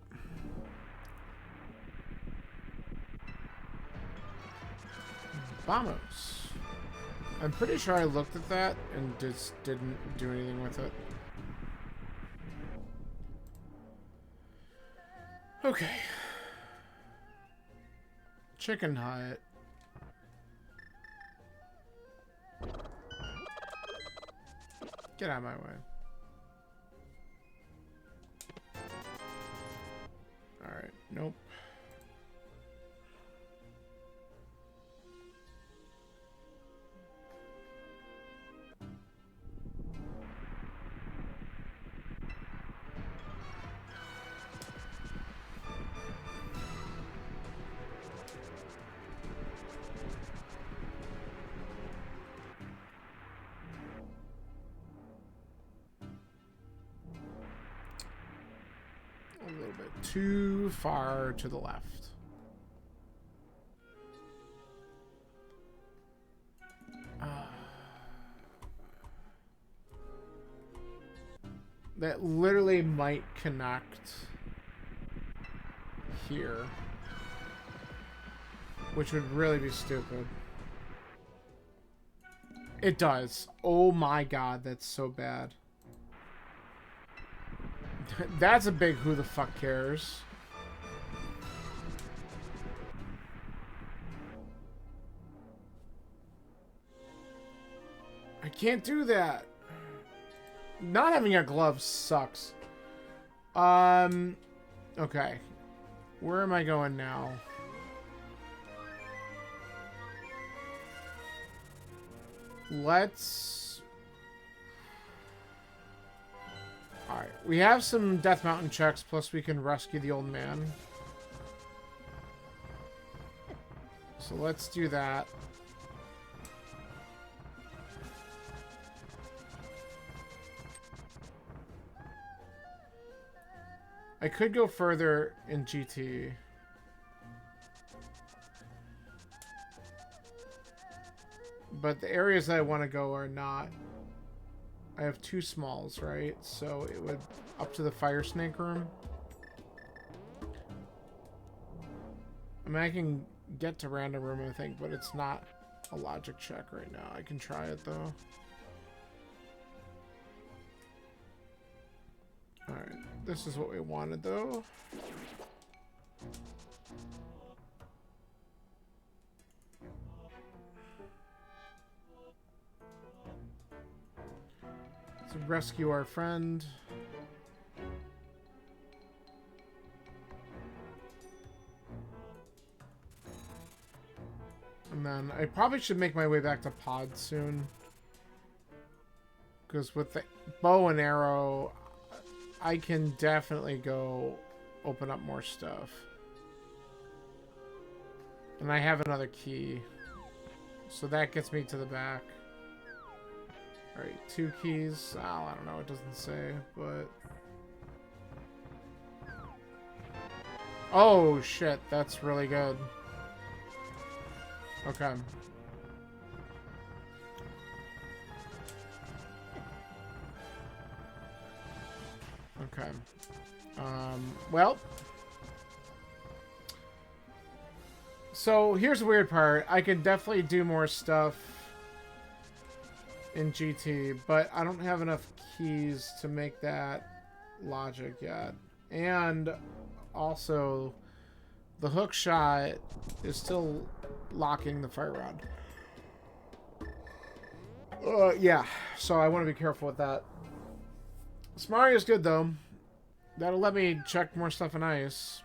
S1: Vamos. I'm pretty sure I looked at that and just didn't do anything with it. Okay. Chicken hut. Get out of my way. Alright, nope. A little bit too far to the left. That literally might connect here, which would really be stupid. It does. Oh my god, that's so bad. That's a big who the fuck cares. I can't do that. Not having a glove sucks. Okay. Where am I going now? Let's... Alright, we have some Death Mountain checks, plus we can rescue the old man. So let's do that. I could go further in GT. But the areas I want to go are not... I have 2 smalls, right? So it would... Up to the fire snake room. I mean, I can get to random room, I think, but it's not a logic check right now. I can try it, though. Alright, this is what we wanted, though. To rescue our friend. And then I probably should make my way back to Pod soon. Because with the bow and arrow, I can definitely go open up more stuff. And I have another key. So that gets me to the back. Alright, 2 keys. Oh, I don't know, it doesn't say, but... Oh, shit, that's really good. Okay. Okay. Well... So, here's the weird part. I could definitely do more stuff in GT, but I don't have enough keys to make that logic yet. And also, the hook shot is still locking the fire rod. Yeah, so I want to be careful with that. Smario's good, though. That'll let me check more stuff in ice.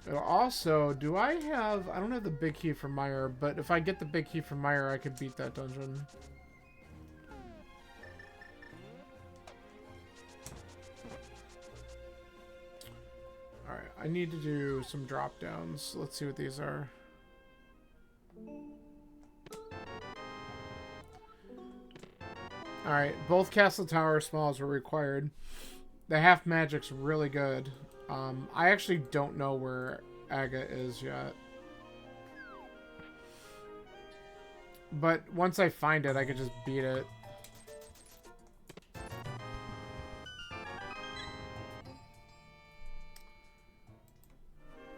S1: It'll also, do I have... I don't have the big key for Meyer, but if I get the big key for Meyer, I could beat that dungeon. Alright, I need to do some drop downs. Let's see what these are. Alright, both Castle Tower smalls were required. The half magic's really good. I actually don't know where Aga is yet. But once I find it, I could just beat it.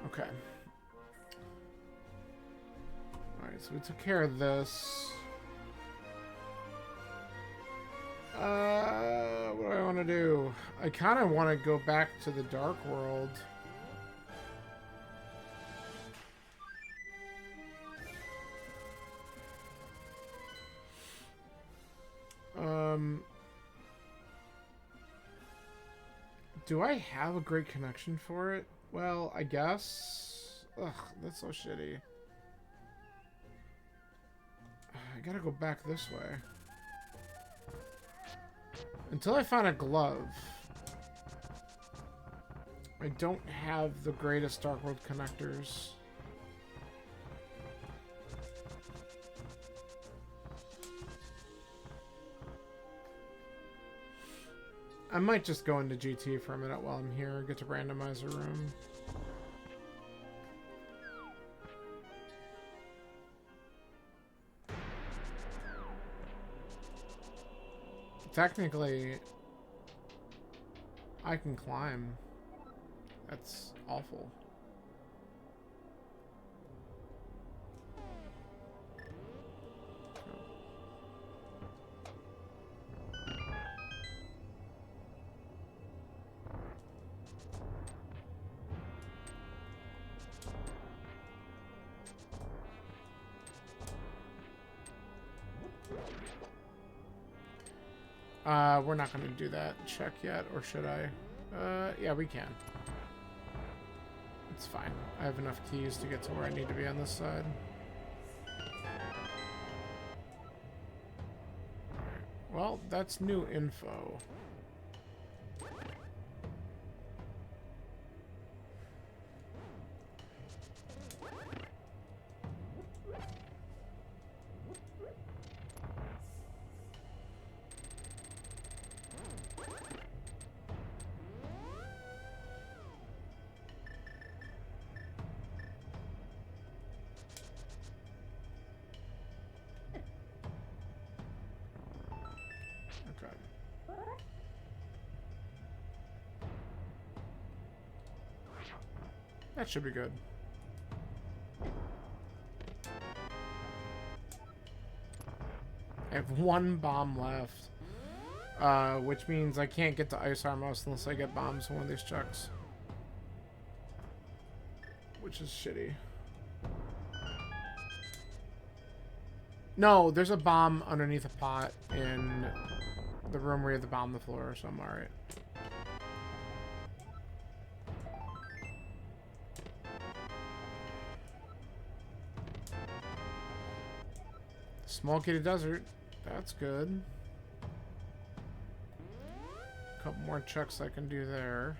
S1: Okay. Alright, so we took care of this. What do I want to do? I kind of want to go back to the Dark World. Do I have a great connection for it? Well, I guess. Ugh, that's so shitty. I gotta go back this way. Until I find a glove, I don't have the greatest Dark World connectors. I might just go into GT for a minute while I'm here, get to randomize a room. Technically, I can climb. That's awful. We're not going to do that check yet, or should I? Yeah, we can. It's fine. I have enough keys to get to where I need to be on this side. Alright. Well, that's new info. Okay. That should be good. I have one bomb left. Which means I can't get to Ice Armos unless I get bombs in one of these chucks. Which is shitty. No, there's a bomb underneath a pot in the room where you have the bomb on the floor, so I'm alright. Smoky Desert. That's good. A couple more checks I can do there.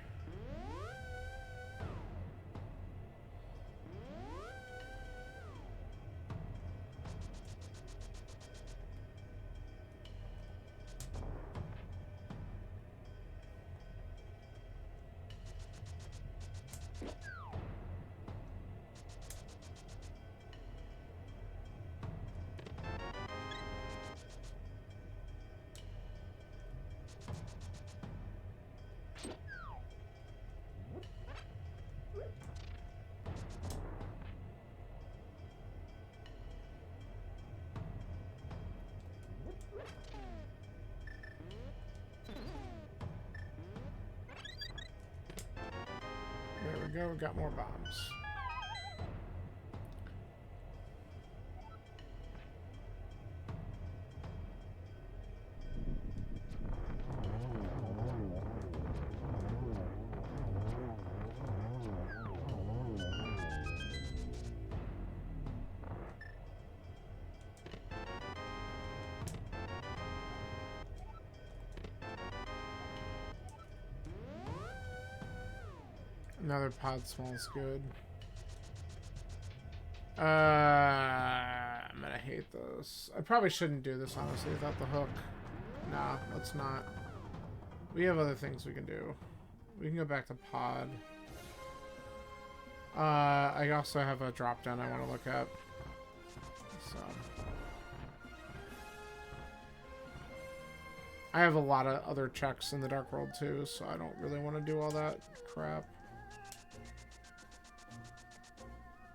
S1: There we go, we got more bombs. Another pod smells good. I'm gonna hate this. I probably shouldn't do this, honestly, without the hook. Nah, let's not. We have other things we can do. We can go back to pod. I also have a drop down I want to look at. So. I have a lot of other checks in the Dark World too, so I don't really want to do all that crap.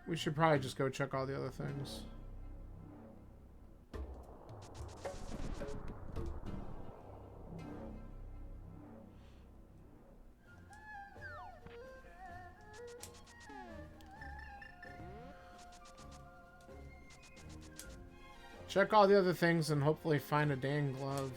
S1: We should probably just go check all the other things. Check all the other things and hopefully find a dang glove.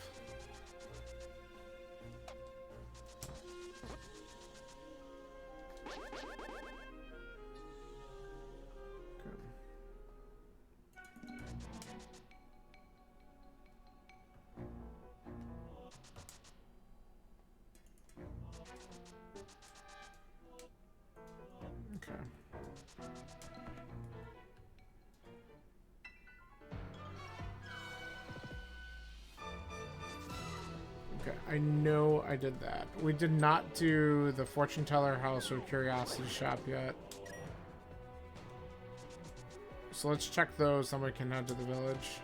S1: I know I did that. We did not do the fortune teller house or curiosity shop yet. So let's check those, then we can head to the village.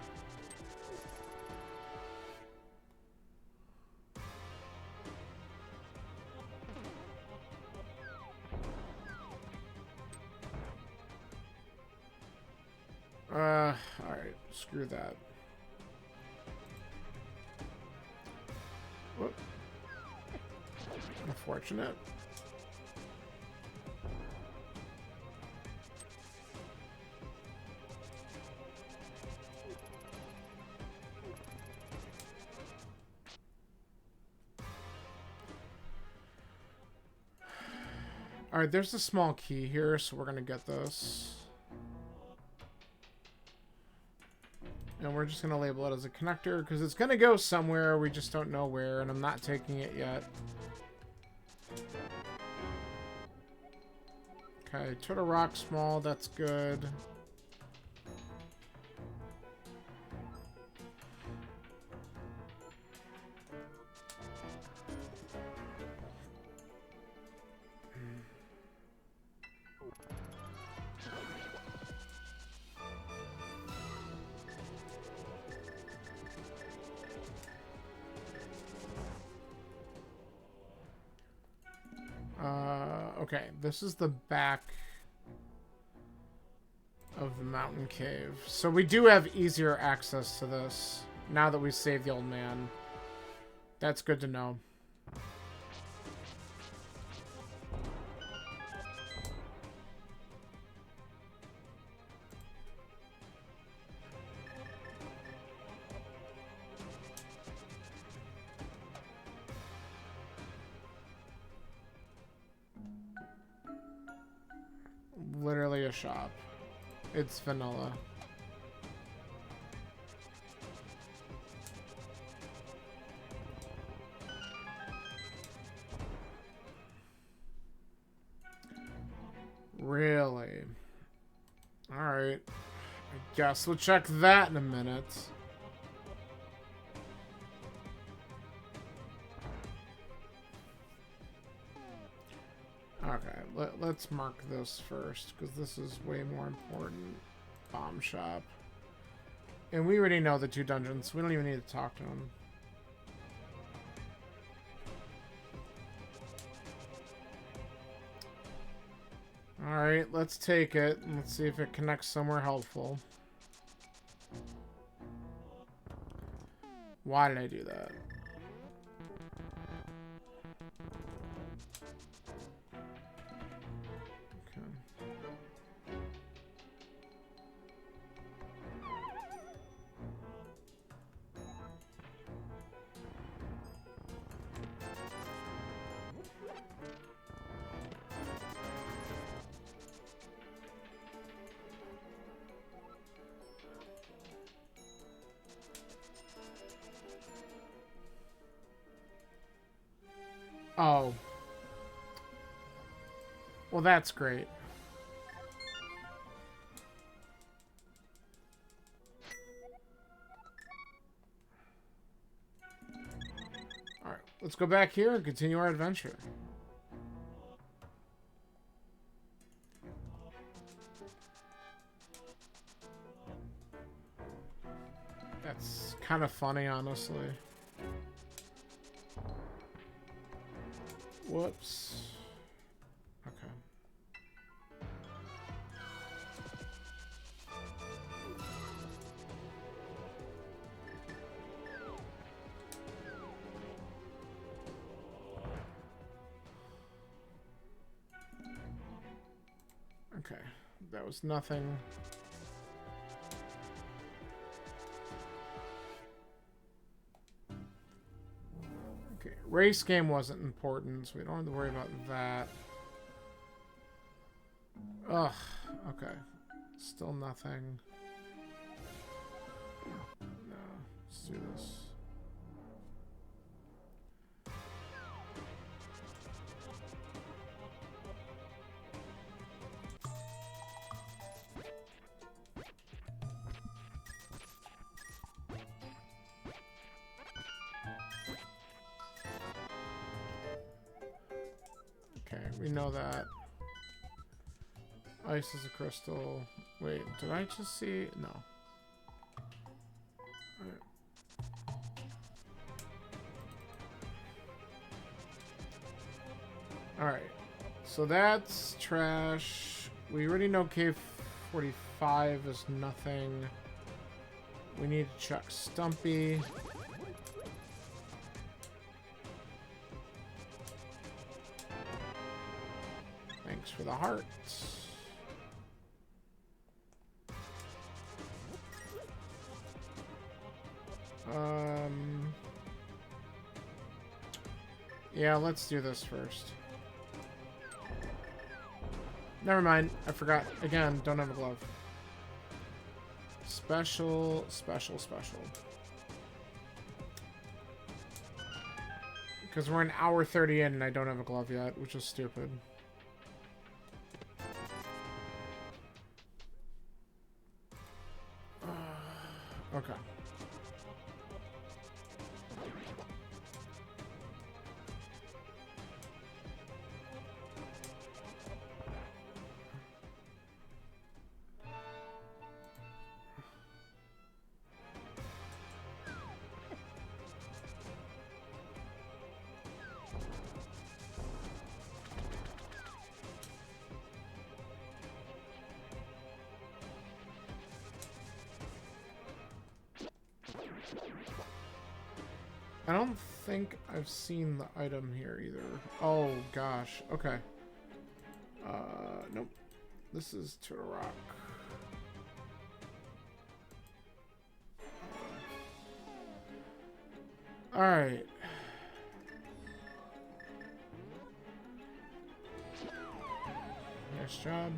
S1: Alright, screw that. Whoop. Unfortunate. Alright, there's a small key here, so we're gonna get this. And we're just going to label it as a connector because it's going to go somewhere. We just don't know where, and I'm not taking it yet. Okay, Turtle Rock small, that's good. Okay, this is the back of the mountain cave. So we do have easier access to this now that we saved the old man. That's good to know. Literally a shop. It's vanilla. Really? Alright. I guess we'll check that in a minute. Okay, let's mark this first, because this is way more important. Bomb shop. And we already know the 2 dungeons. We don't even need to talk to them. Alright, let's take it. And let's see if it connects somewhere helpful. Why did I do that? Oh. Well, that's great. Alright, let's go back here and continue our adventure. That's kind of funny, honestly. Whoops. Okay. Okay. That was nothing. Okay, race game wasn't important, so we don't have to worry about that. Ugh, okay. Still nothing. No, let's do this. Okay, we know that. Ice is a crystal. Wait, did I just see? No. Alright. So that's trash. We already know cave 45 is nothing. We need to check Stumpy. Thanks for the hearts. Yeah, let's do this first. Never mind. I forgot. Again, don't have a glove. Special, special, special. Because we're an hour 30 in and I don't have a glove yet, which is stupid. Okay. I don't think I've seen the item here either. Oh gosh. Okay. Nope. This is Turtle Rock. All right. Nice job.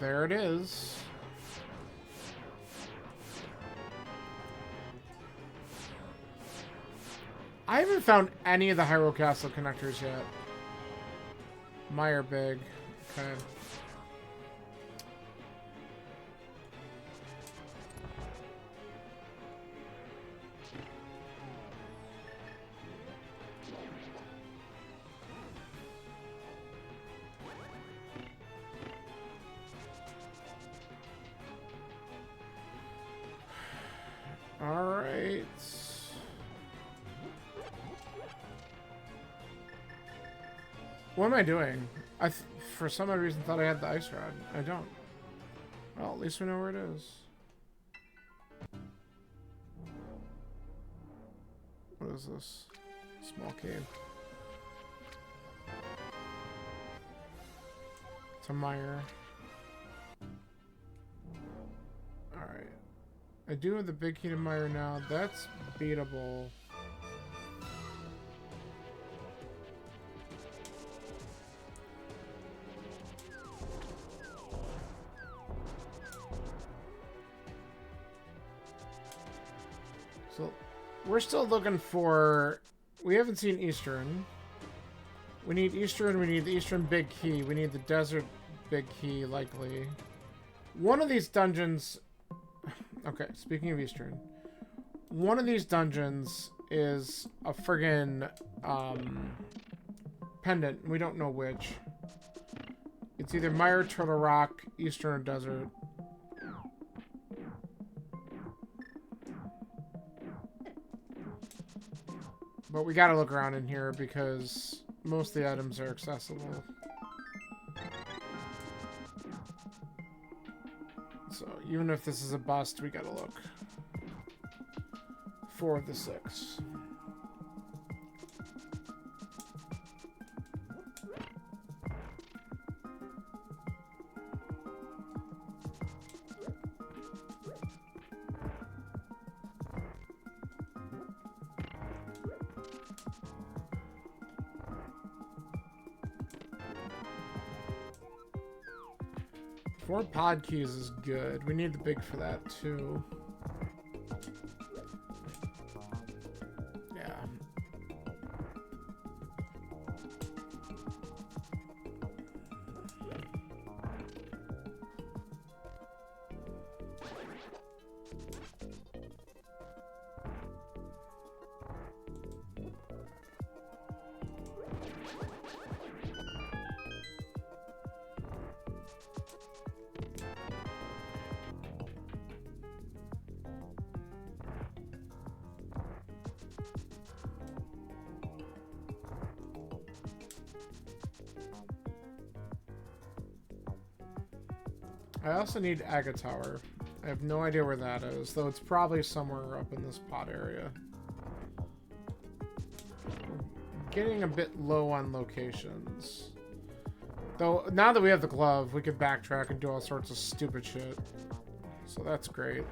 S1: There it is. I haven't found any of the Hyrule Castle connectors yet. Meyer Big. Okay. All right. What am I doing? For some odd reason, thought I had the ice rod. I don't. Well, at least we know where it is. What is this? Small cave. It's a mire. Alright. I do have the big heated mire now. That's beatable. So, we're still looking for... We haven't seen Eastern. We need Eastern, we need the Eastern Big Key. We need the Desert Big Key, likely. One of these dungeons... Okay, speaking of Eastern. One of these dungeons is a friggin' pendant. We don't know which. It's either Mire, Turtle Rock, Eastern, or Desert. But we gotta look around in here because most of the items are accessible. So even if this is a bust, we gotta look. 4 of the 6. Four pod keys is good. We need the big for that too. Yeah. I also need Aga Tower. I have no idea where that is, though it's probably somewhere up in this pot area. Getting a bit low on locations. Though, now that we have the glove, we can backtrack and do all sorts of stupid shit. So that's great.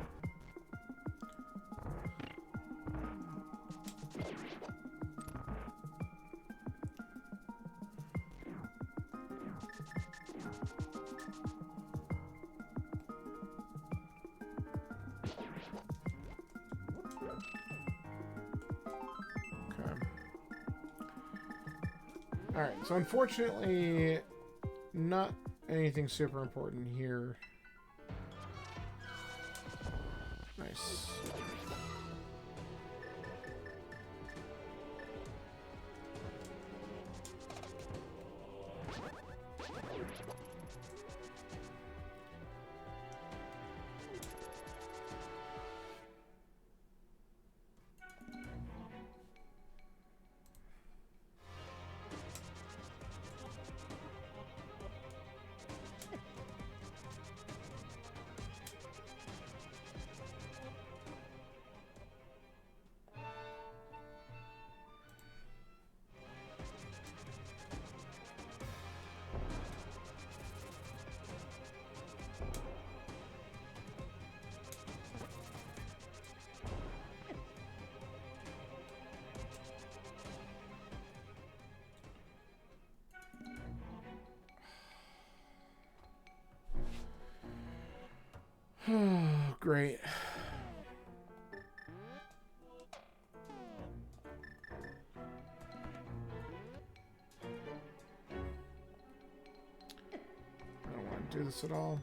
S1: Alright, so unfortunately, not anything super important here. Nice. Great. I don't want to do this at all.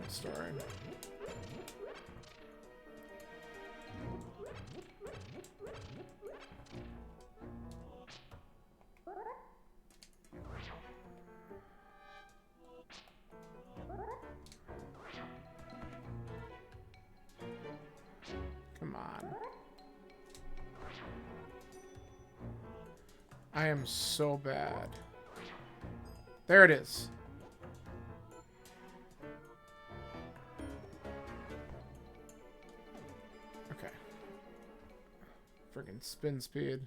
S1: Story. Come on. I am so bad. There it is. Okay. Friggin' spin speed.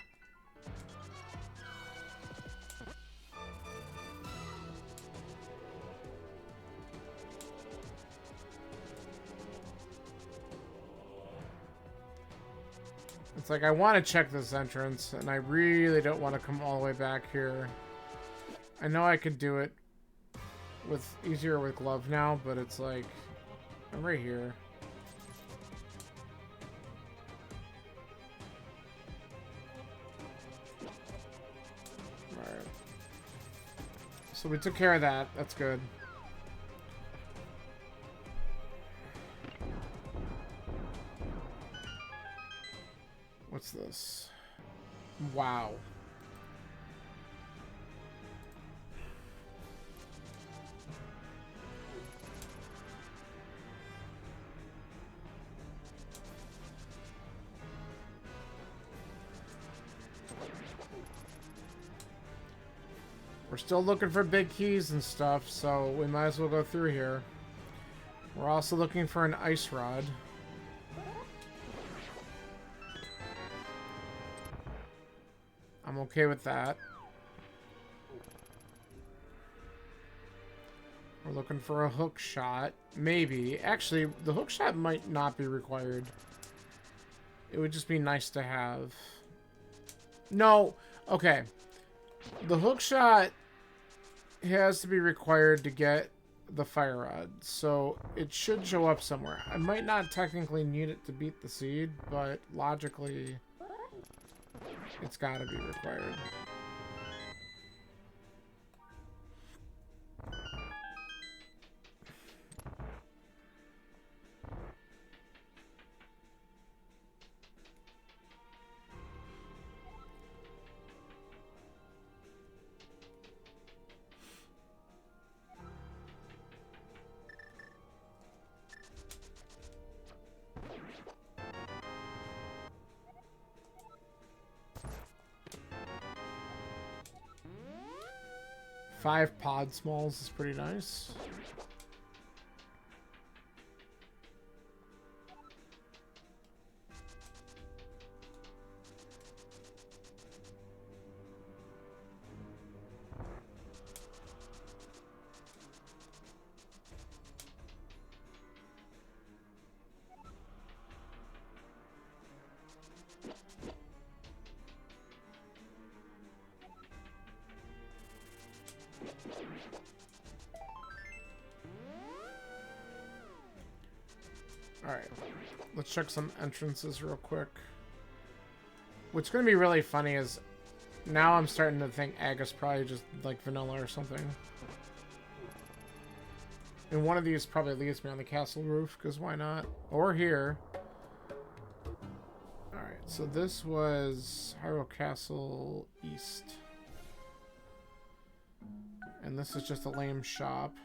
S1: It's like I want to check this entrance, and I really don't want to come all the way back here. I know I could do it with easier with glove now, but it's like I'm right here. Alright. So we took care of that. That's good. What's this? Wow. We're still looking for big keys and stuff, so we might as well go through here. We're also looking for an ice rod. I'm okay with that. We're looking for a hook shot. Maybe. Actually, the hook shot might not be required. It would just be nice to have. No. Okay. The hook shot has to be required to get the fire rod. So it should show up somewhere. I might not technically need it to beat the seed, but logically it's got to be required. Five pod smalls is pretty nice. Alright, let's check some entrances real quick. What's going to be really funny is now I'm starting to think Aga's probably just like vanilla or something. And one of these probably leads me on the castle roof, because why not? Or here. Alright, so this was Hyrule Castle East. And this is just a lame shop.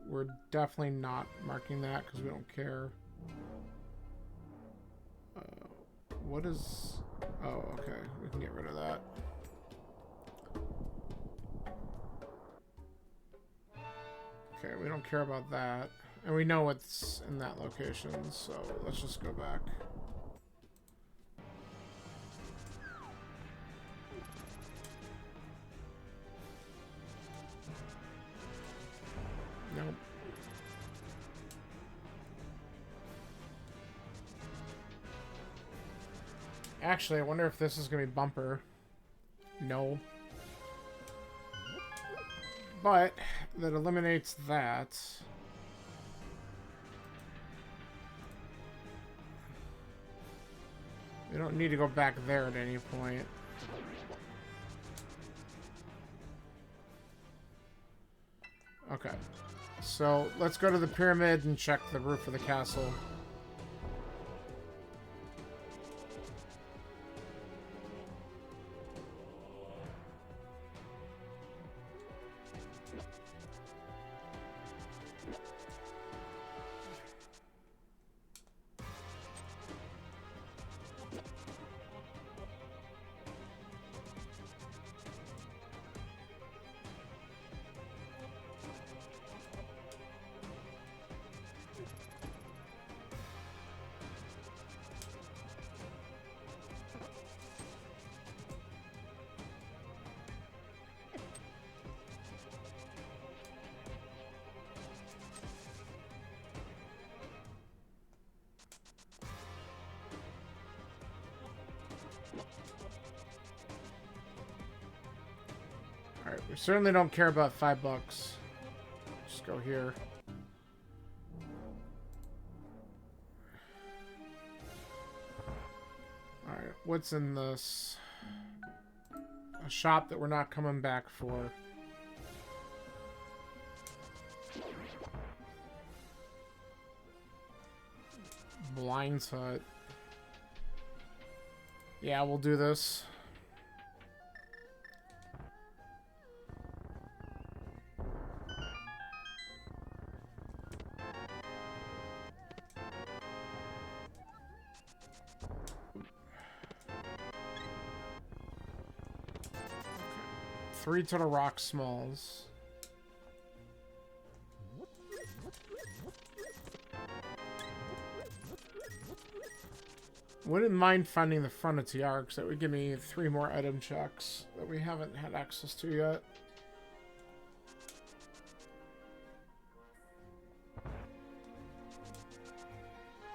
S1: We're definitely not marking that because we don't care. What is... Oh, okay. We can get rid of that. Okay, we don't care about that. And we know what's in that location, so let's just go back. Nope. Actually, I wonder if this is going to be bumper. No. But that eliminates that. We don't need to go back there at any point. Okay. So let's go to the pyramid and check the roof of the castle. Alright, we certainly don't care about $5. Just go here. Alright, what's in this? A shop that we're not coming back for. Blind's Hut. Yeah, we'll do this. Three total rock smalls. Wouldn't mind finding the front of Tiara, because that would give me 3 more item checks that we haven't had access to yet.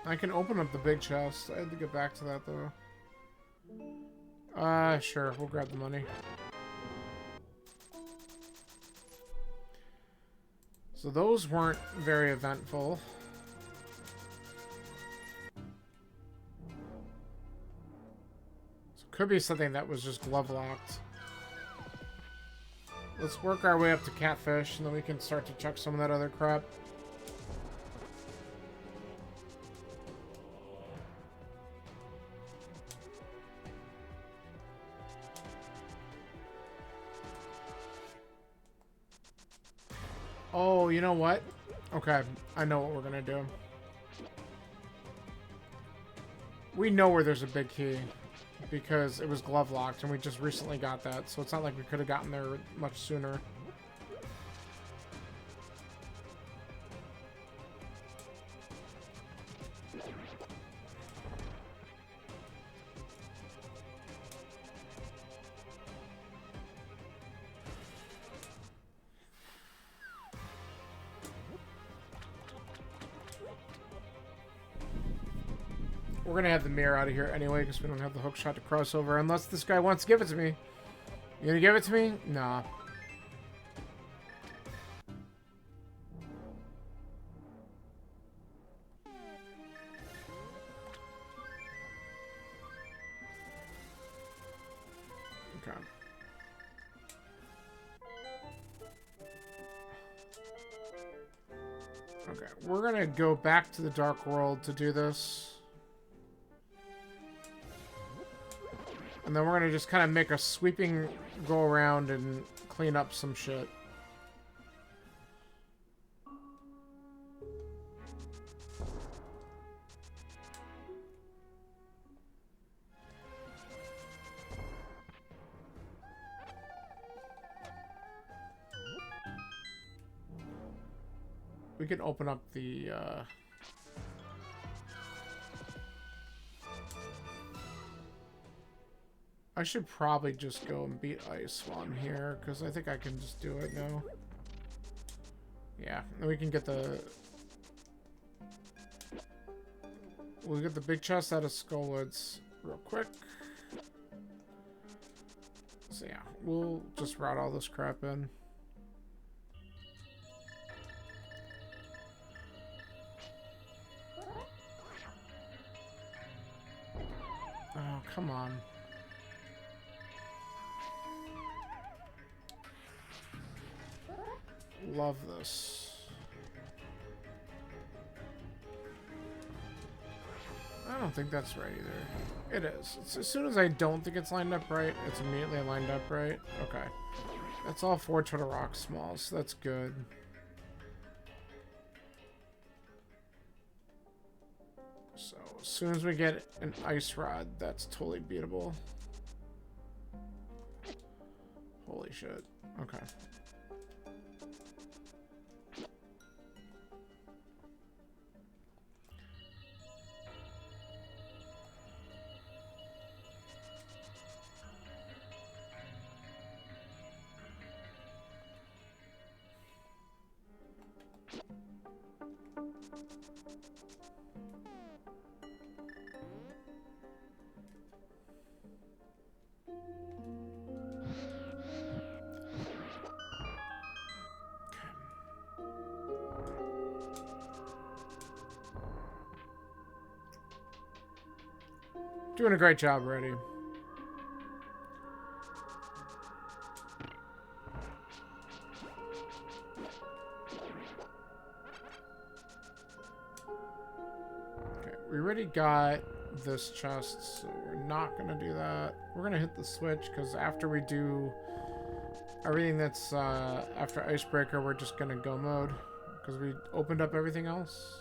S1: I can open up the big chest. I had to get back to that though. Sure, we'll grab the money. So those weren't very eventful. So it could be something that was just glove locked. Let's work our way up to Catfish, and then we can start to check some of that other crap. Oh, you know what? Okay, I know what we're gonna do. We know where there's a big key, because it was glove locked, and we just recently got that, so it's not like we could have gotten there much sooner. We're gonna have the mirror out of here anyway, because we don't have the hook shot to cross over, unless this guy wants to give it to me. You gonna give it to me? Nah. Okay. Okay, we're gonna go back to the Dark World to do this. And then we're gonna just kind of make a sweeping go around and clean up some shit. We can open up the I should probably just go and beat Ice while I'm here, because I think I can just do it now. Yeah, and we can get the... We'll get the big chest out of Skullwoods real quick. So yeah, we'll just route all this crap in. Oh, come on. Love this. I don't think that's right either. It is. It's, as soon as I don't think it's lined up right, it's immediately lined up right. Okay. That's all 4 Turtle Rock smalls, so that's good. So, as soon as we get an ice rod, that's totally beatable. Holy shit. Okay. Doing a great job already. Okay, we already got this chest, so we're not gonna do that. We're gonna hit the switch, because after we do everything that's after Icebreaker, we're just gonna go mode, because we opened up everything else.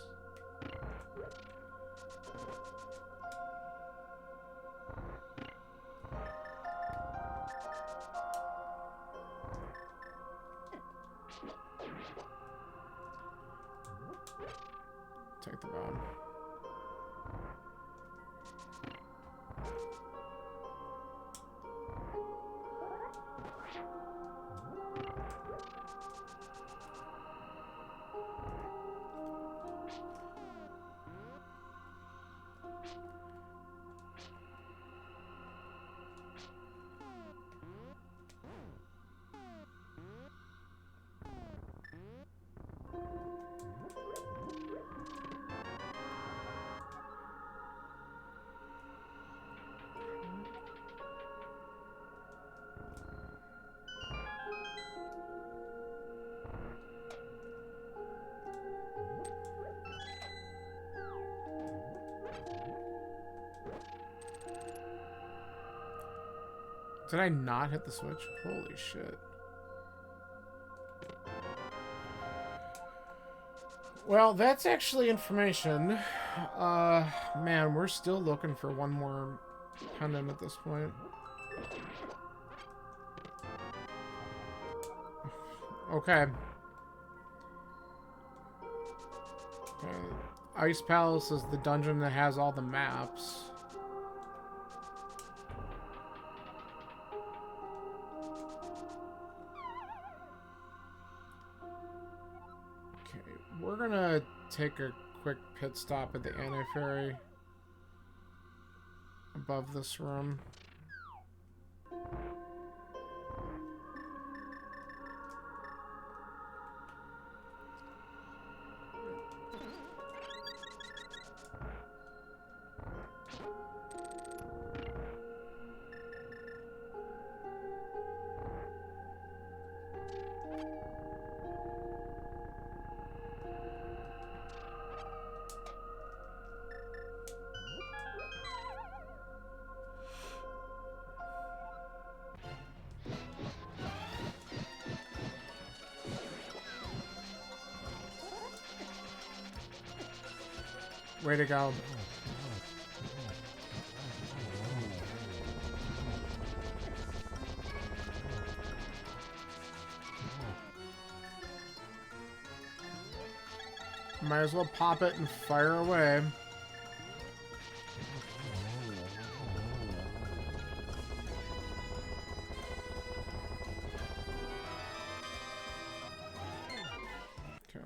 S1: Take the bomb. Did I not hit the switch? Holy shit. Well, that's actually information. Man, we're still looking for one more pendant at this point. Okay. Ice Palace is the dungeon that has all the maps. We're gonna take a quick pit stop at the anti-ferry above this room. Way to go. Might as well pop it and fire away. Okay.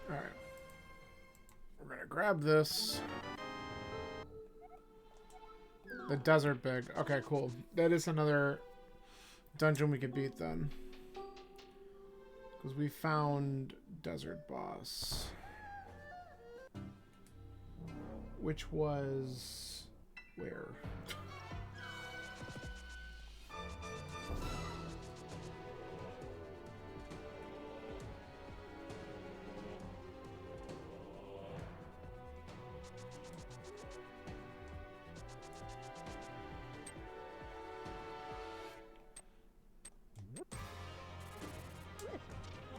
S1: Alright. We're gonna grab this. The desert big. Okay, cool. That is another dungeon we could beat then. Because we found desert boss. Which was... where?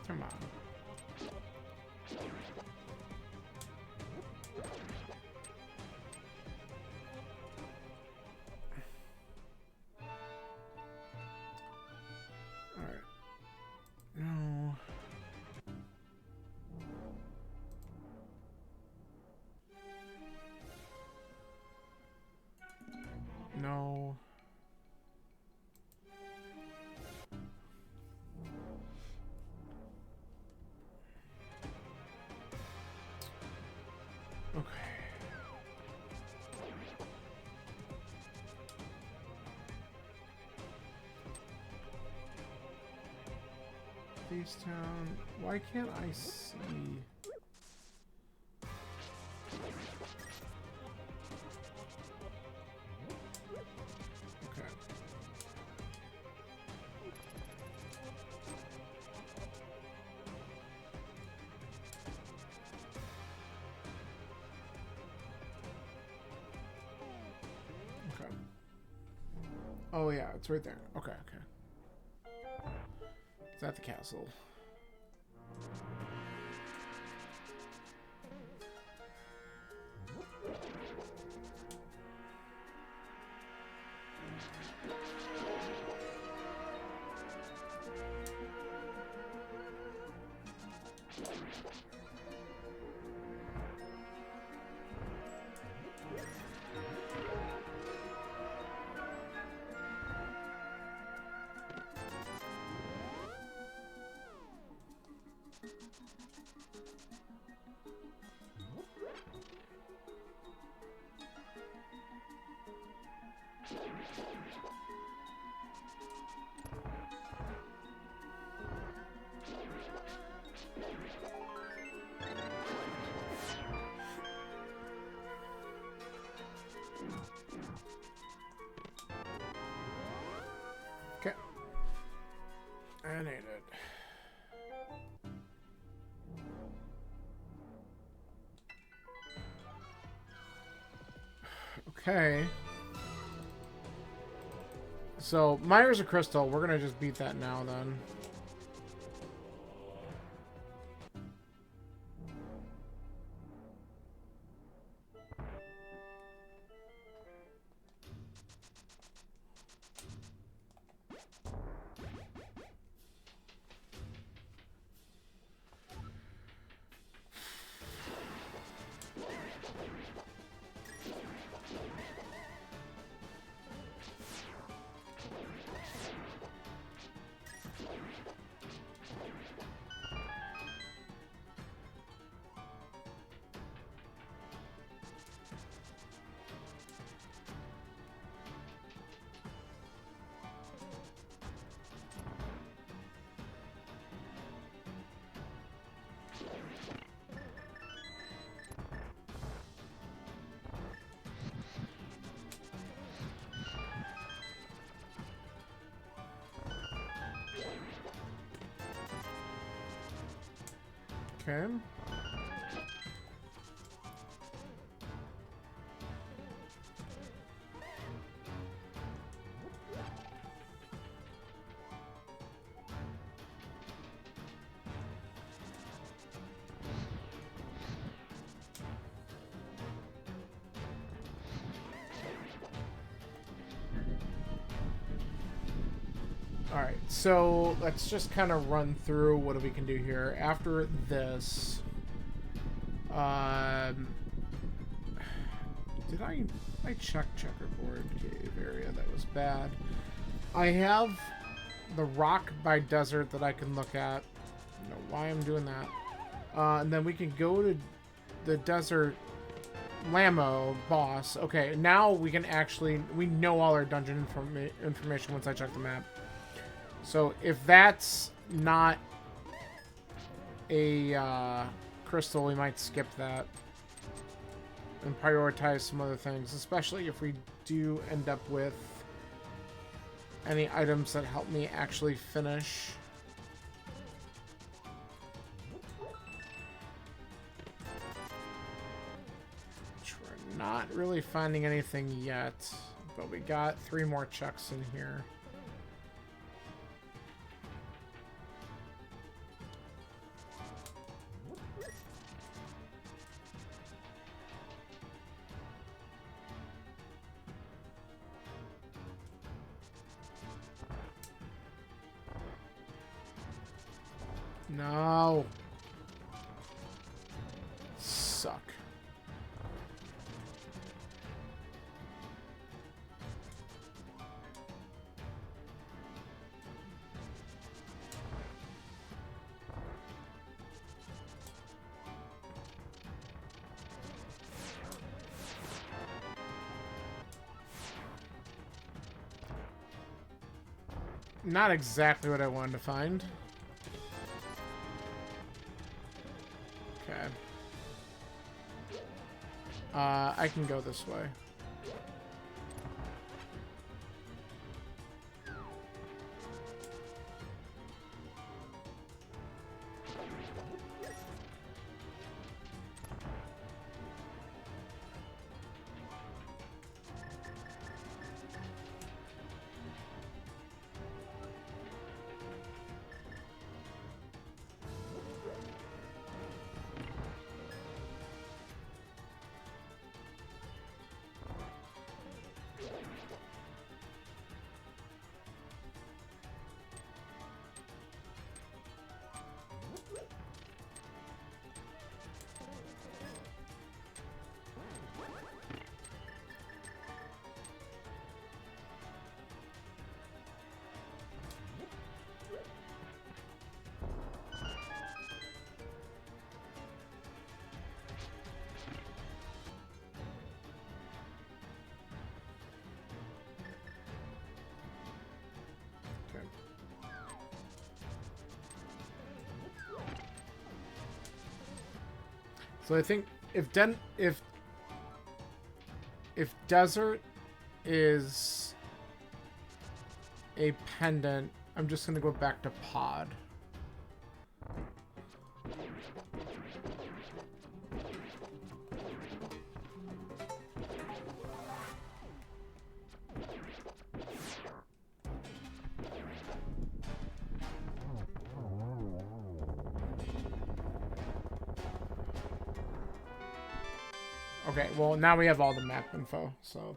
S1: Come on. Alright. No. No. Okay. Town. Why can't I see? Okay. Okay. Oh yeah, it's right there. Okay, okay. It's at the castle. Okay. I need it. Okay. So, Myers of Crystal, we're gonna just beat that now then. Okay. Alright, so let's just kind of run through what we can do here. After this, did I check checkerboard cave area? That was bad. I have the rock by desert that I can look at. I don't know why I'm doing that. And then we can go to the desert Lamo boss. Okay, now we can actually, we know all our dungeon information once I check the map. So if that's not a crystal, we might skip that and prioritize some other things, especially if we do end up with any items that help me actually finish. Which we're not really finding anything yet, but we got 3 more checks in here. No. Suck. Not exactly what I wanted to find. Okay. I can go this way. So I think if desert is a pendant, I'm just gonna go back to pod. Okay, well, now we have all the map info, so...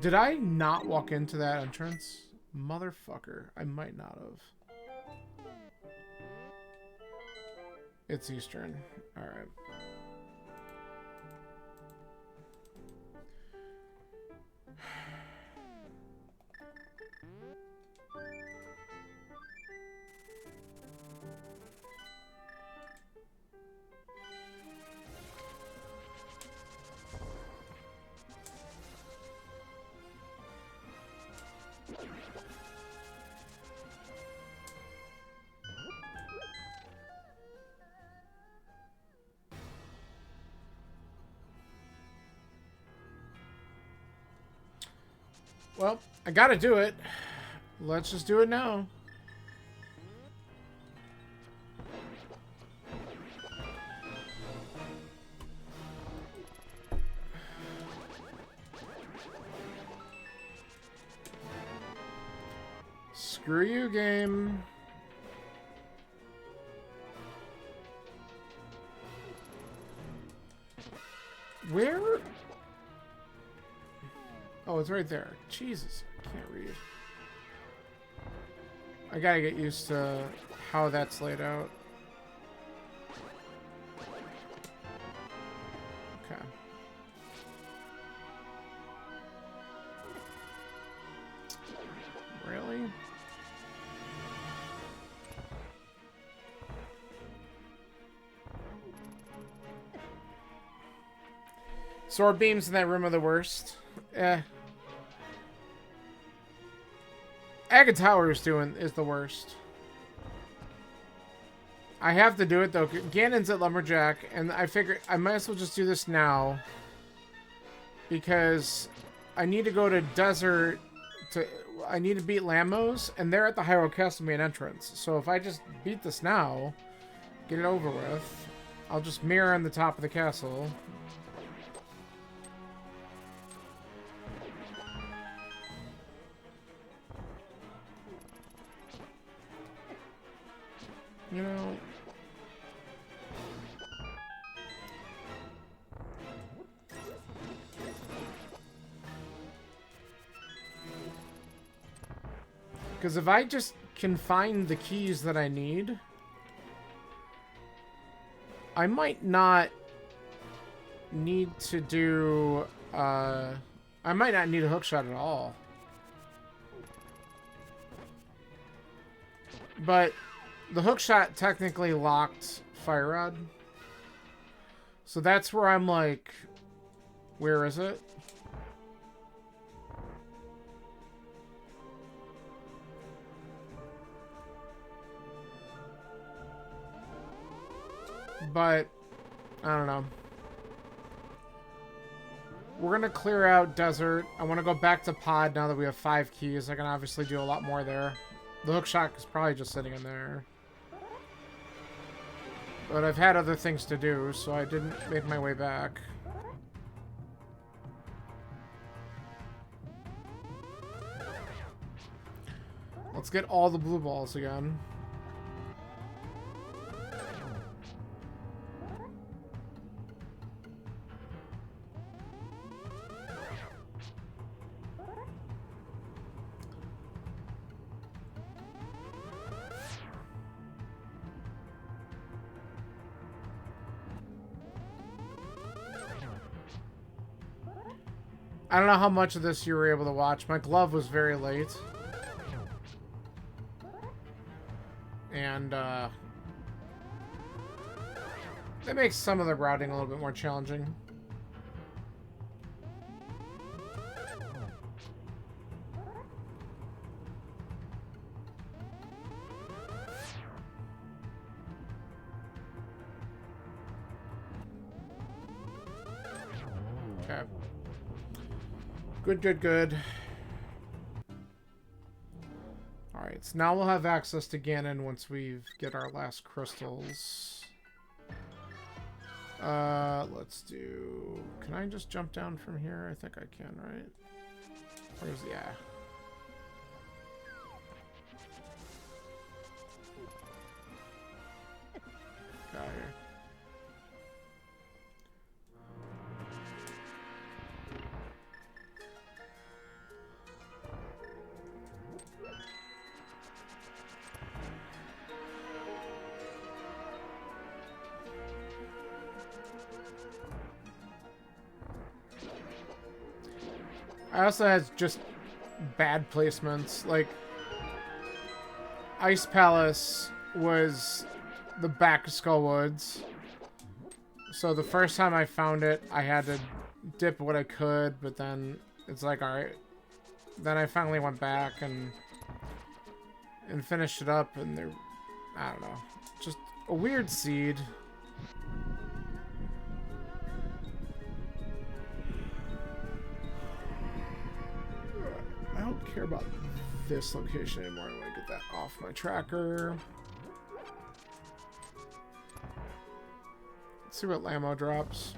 S1: Did I not walk into that entrance? Motherfucker, I might not have. It's Eastern. Alright. Well, I gotta do it. Let's just do it now. Screw you, game. Where? Oh, it's right there. Jesus, I can't read. I gotta get used to how that's laid out. Okay. Really? Sword beams in that room are the worst. Agate Tower is the worst. I have to do it though. Ganon's at Lumberjack, and I figured I might as well just do this now because I need to go to Desert. I need to beat Lamos, and they're at the Hyrule Castle main entrance. So if I just beat this now, get it over with, I'll just mirror on the top of the castle. You know, because if I just can find the keys that I need, I might not need to do, I might not need a hookshot at all. But the hookshot technically locked Fire Rod. So that's where I'm like, where is it? But I don't know. We're gonna clear out Desert. I want to go back to Pod now that we have 5 keys. I can obviously do a lot more there. The hookshot is probably just sitting in there. But I've had other things to do, so I didn't make my way back. Let's get all the blue balls again. I don't know how much of this you were able to watch. My glove was very late. And, that makes some of the routing a little bit more challenging. Okay. Good, good, good. Alright, so now we'll have access to Ganon once we get our last crystals. Let's do... Can I just jump down from here? I think I can, right? Where's... Yeah. Got here. I also had just bad placements. Like, Ice Palace was the back of Skull Woods. So the first time I found it, I had to dip what I could, but then it's like, alright. Then I finally went back and finished it up, and there, I don't know. Just a weird seed. I don't care about this location anymore. I want to get that off my tracker. Let's see what Lamo drops.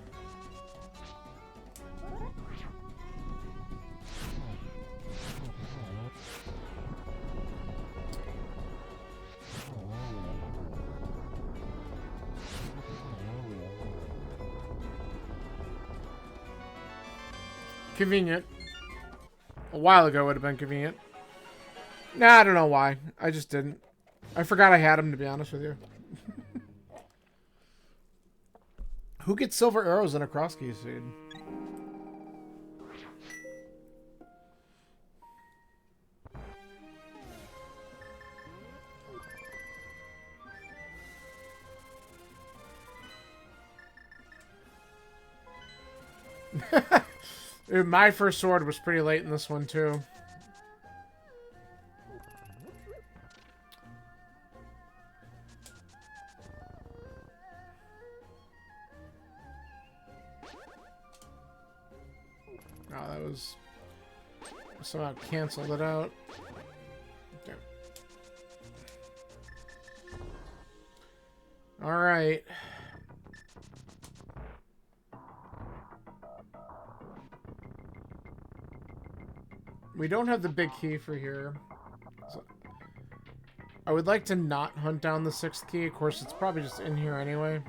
S1: Convenient. A while ago would have been convenient. Nah, I don't know why. I just didn't. I forgot I had them, to be honest with you. Who gets silver arrows in a cross key seed? Dude, my first sword was pretty late in this one, too. Oh, that was... somehow canceled it out. Okay. Alright. We don't have the big key for here. So I would like to not hunt down the 6th key. Of course, it's probably just in here anyway.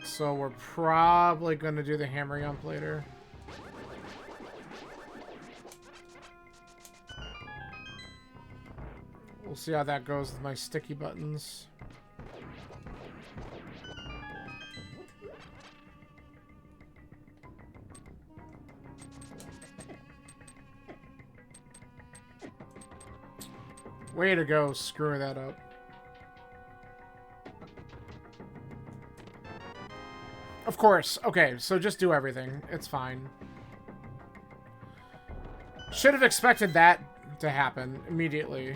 S1: So we're probably going to do the hammering ump later. We'll see how that goes with my sticky buttons. Way to go, screw that up. Of course. Okay, so just do everything. It's fine. Should have expected that to happen immediately.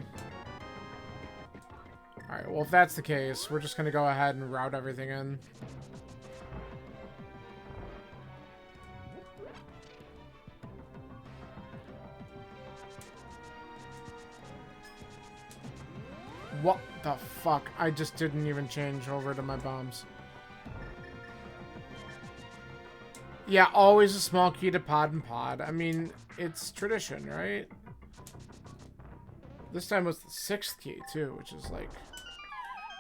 S1: Alright, well, if that's the case, we're just going to go ahead and route everything in. What the fuck? I just didn't even change over to my bombs. Yeah, always a small key to pod and pod. I mean, it's tradition, right? This time was the 6th key, too, which is, like,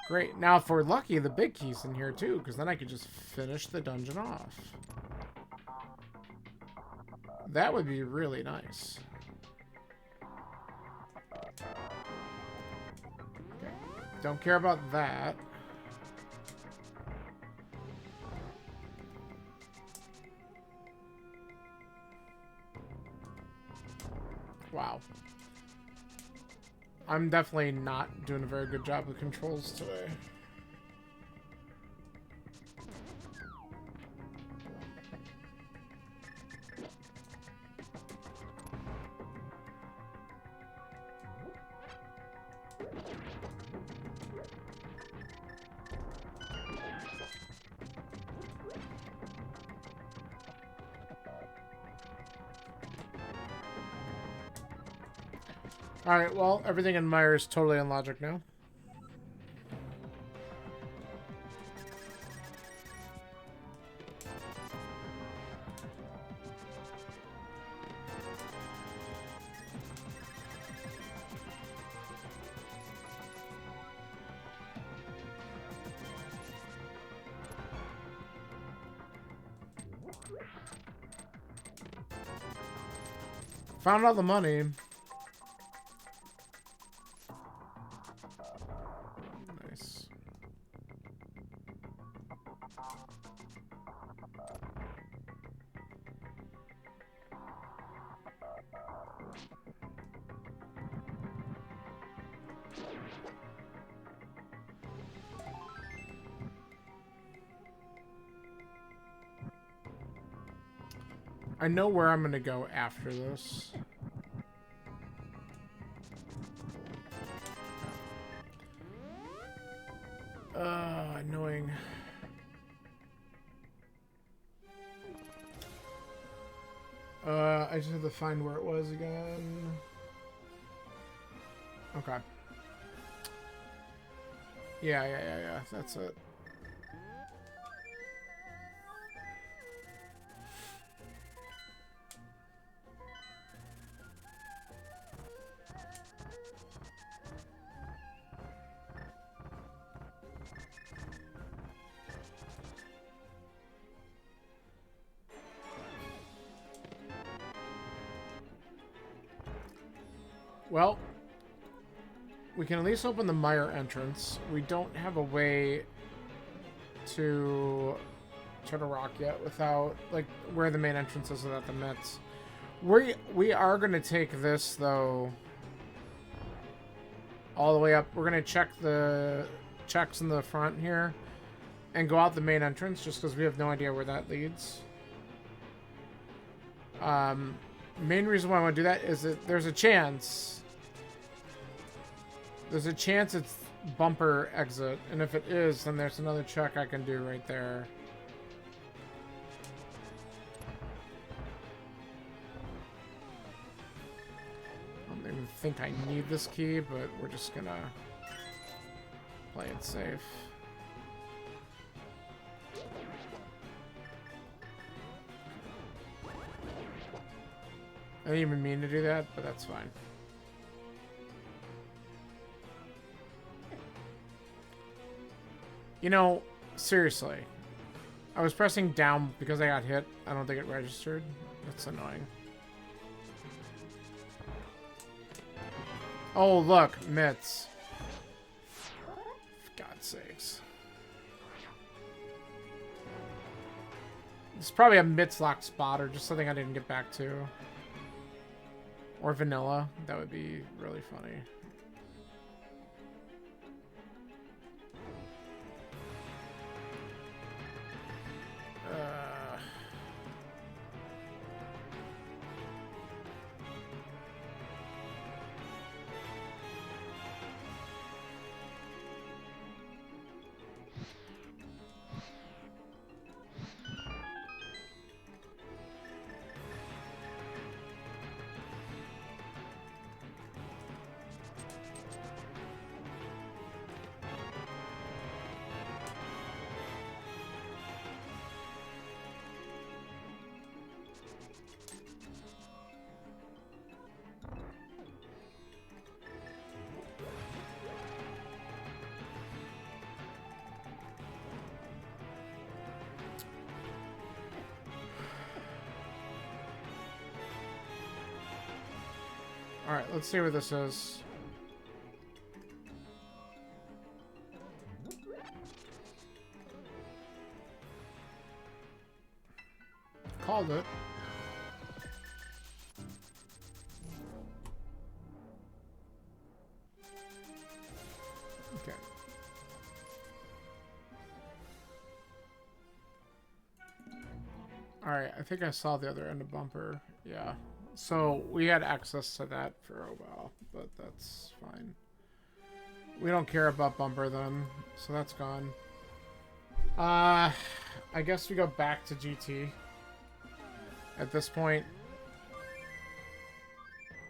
S1: great. Now, if we're lucky, the big key's in here, too, because then I could just finish the dungeon off. That would be really nice. Okay. Don't care about that. Wow. I'm definitely not doing a very good job with controls today. Alright, well, everything in Mire is totally on logic now. Found all the money. Nice. I know where I'm gonna go after this. Annoying. I just have to find where it was again. Okay. Yeah. That's it. Well, we can at least open the mire entrance. We don't have a way to Turtle Rock yet without, like, where the main entrance is without the mitts. We are going to take this, though, all the way up. We're going to check the checks in the front here and go out the main entrance just because we have no idea where that leads. Main reason why I want to do that is that there's a chance it's bumper exit, and if it is, then there's another check I can do right there. I don't even think I need this key, but we're just gonna play it safe. I didn't even mean to do that, but that's fine. You know, seriously. I was pressing down because I got hit. I don't think it registered. That's annoying. Oh, look. Mitts. For God's sakes. It's probably a mitts lock spot or just something I didn't get back to. Or vanilla. That would be really funny. Alright, let's see where this is. Called it. Okay. Alright, I think I saw the other end of bumper. Yeah. So we had access to that for a while, but that's fine. We don't care about bumper then, so that's gone. I guess we go back to GT. At this point,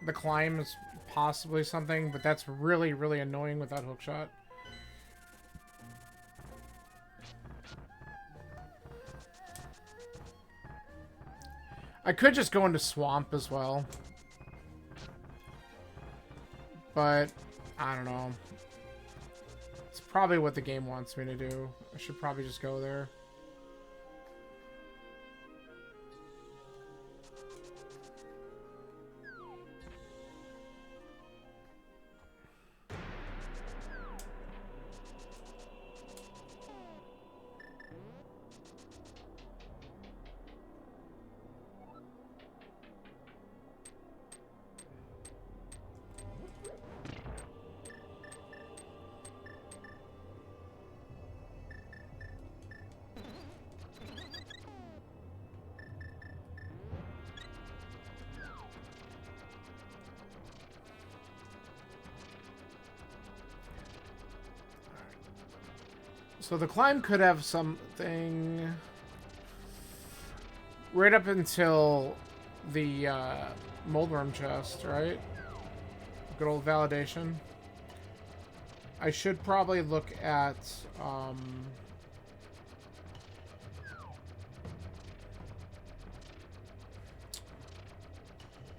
S1: the climb is possibly something, but that's really, really annoying without hookshot. I could just go into swamp as well. But, I don't know. It's probably what the game wants me to do. I should probably just go there. So the climb could have something right up until the moldworm chest, right? Good old validation. I should probably look at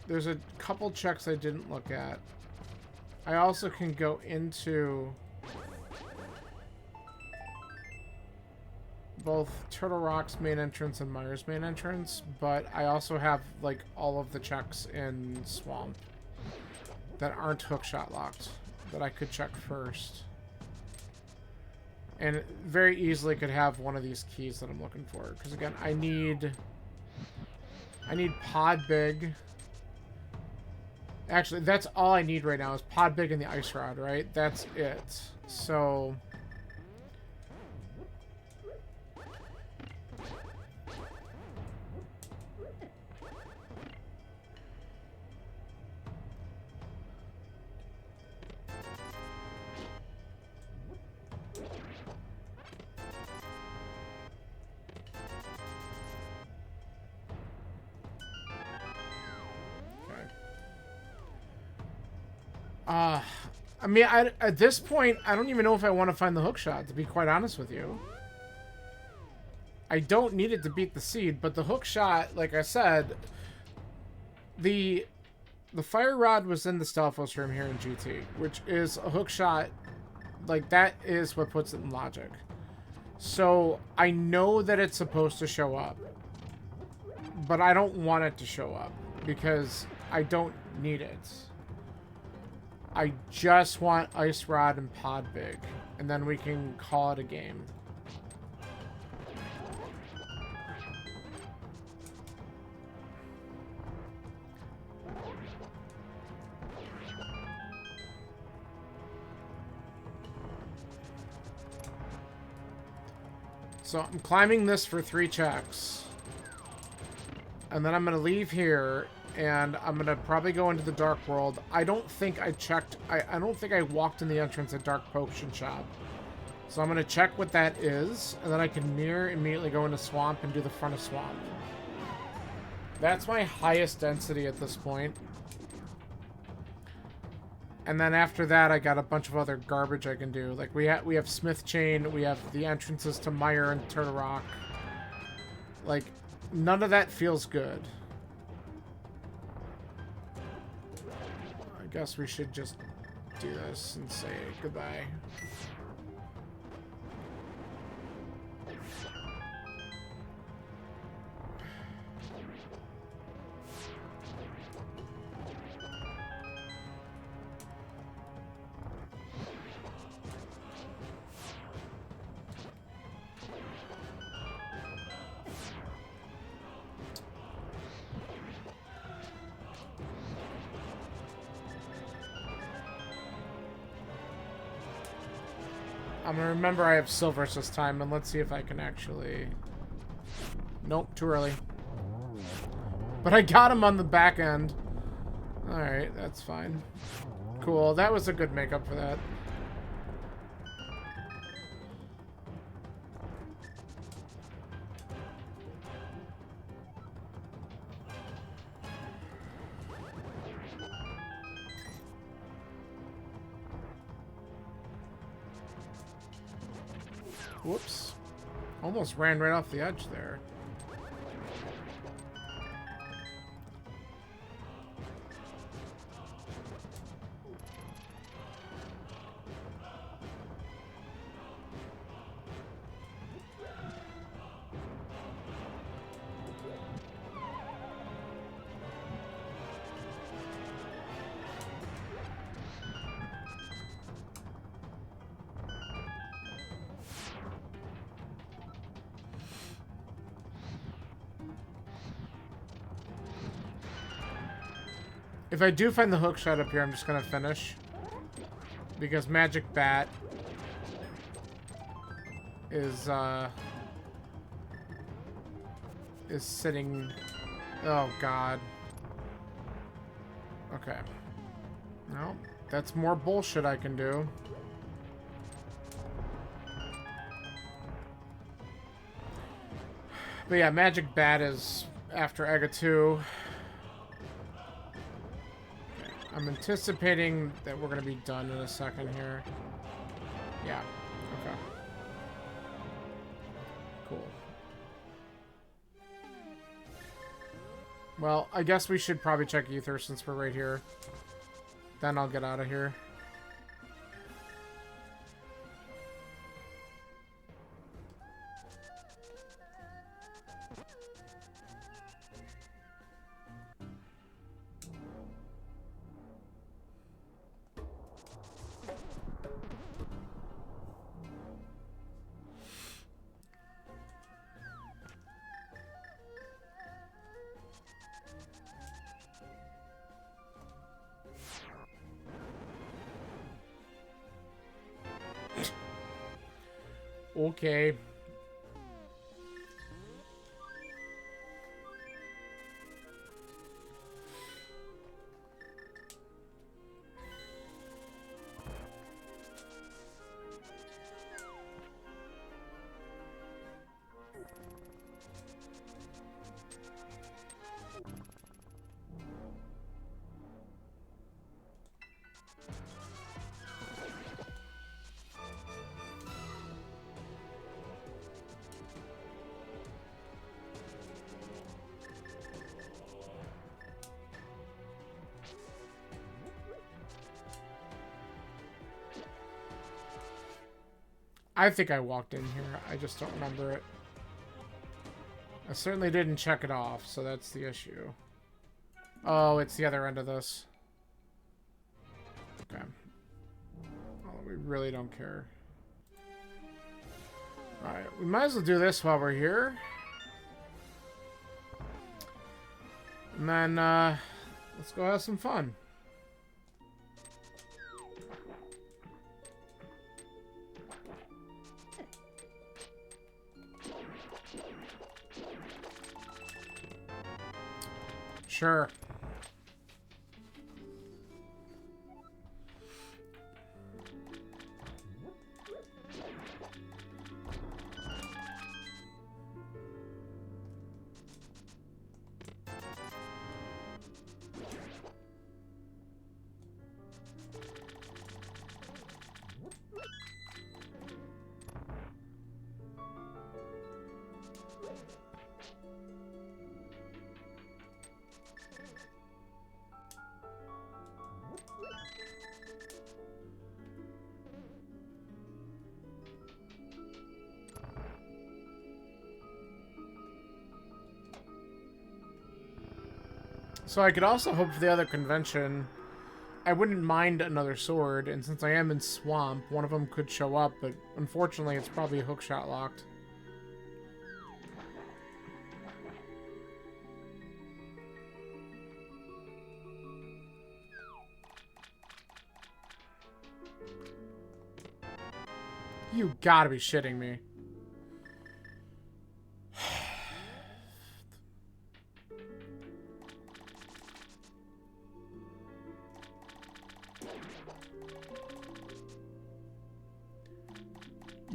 S1: there's a couple checks I didn't look at. I also can go into both Turtle Rock's main entrance and Mire's main entrance, but I also have, like, all of the checks in Swamp. that aren't hookshot locked that I could check first. And very easily could have one of these keys that I'm looking for. Because again, I need pod big. Actually, that's all I need right now is pod big and the ice rod, right? That's it. So I mean, at this point, I don't even know if I want to find the hookshot, to be quite honest with you. I don't need it to beat the seed, but the hookshot, like I said, the fire rod was in the Stalfos room here in GT, which is a hookshot. Like, that is what puts it in logic. So, I know that it's supposed to show up, but I don't want it to show up because I don't need it. I just want Ice Rod and Pod Big, and then we can call it a game. So I'm climbing this for 3 checks. And then I'm going to leave here, and I'm going to probably go into the Dark World. I don't think I checked... I don't think I walked in the entrance at Dark Potion Shop. So I'm going to check what that is, and then I can immediately go into Swamp and do the front of Swamp. That's my highest density at this point. And then after that, I got a bunch of other garbage I can do. Like, we have Smith Chain, we have the entrances to Mire and Turtle Rock. Like, none of that feels good. I guess we should just do this and say goodbye. I'm gonna remember I have silvers this time, and let's see if I can actually... Nope, too early. But I got him on the back end. Alright, that's fine. Cool, that was a good makeup for that. Whoops. Almost ran right off the edge there. If I do find the hook shot up here, I'm just gonna finish. Because Magic Bat is sitting... Oh, God. Okay. No, that's more bullshit I can do. But yeah, Magic Bat is after Ega 2. I'm anticipating that we're going to be done in a second here. Yeah. Okay. Cool. Well, I guess we should probably check Ether since we're right here. Then I'll get out of here. Okay. I think I walked in here. I just don't remember it. I certainly didn't check it off, so that's the issue. Oh, it's the other end of this. Okay. Oh, we really don't care. Alright, we might as well do this while we're here. And then, let's go have some fun. Sure. So I could also hope for the other convention. I wouldn't mind another sword, and since I am in Swamp, one of them could show up, but unfortunately it's probably hookshot locked. You gotta be shitting me.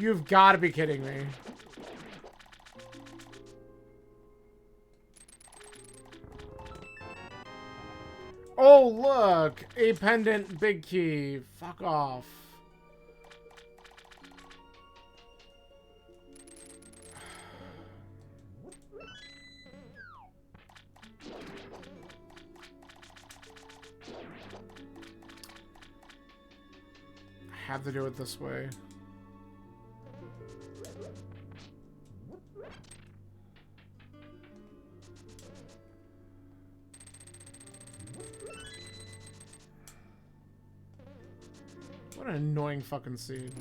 S1: You've got to be kidding me. Oh, look! A pendant big key. Fuck off. I have to do it this way. What an annoying fucking seed.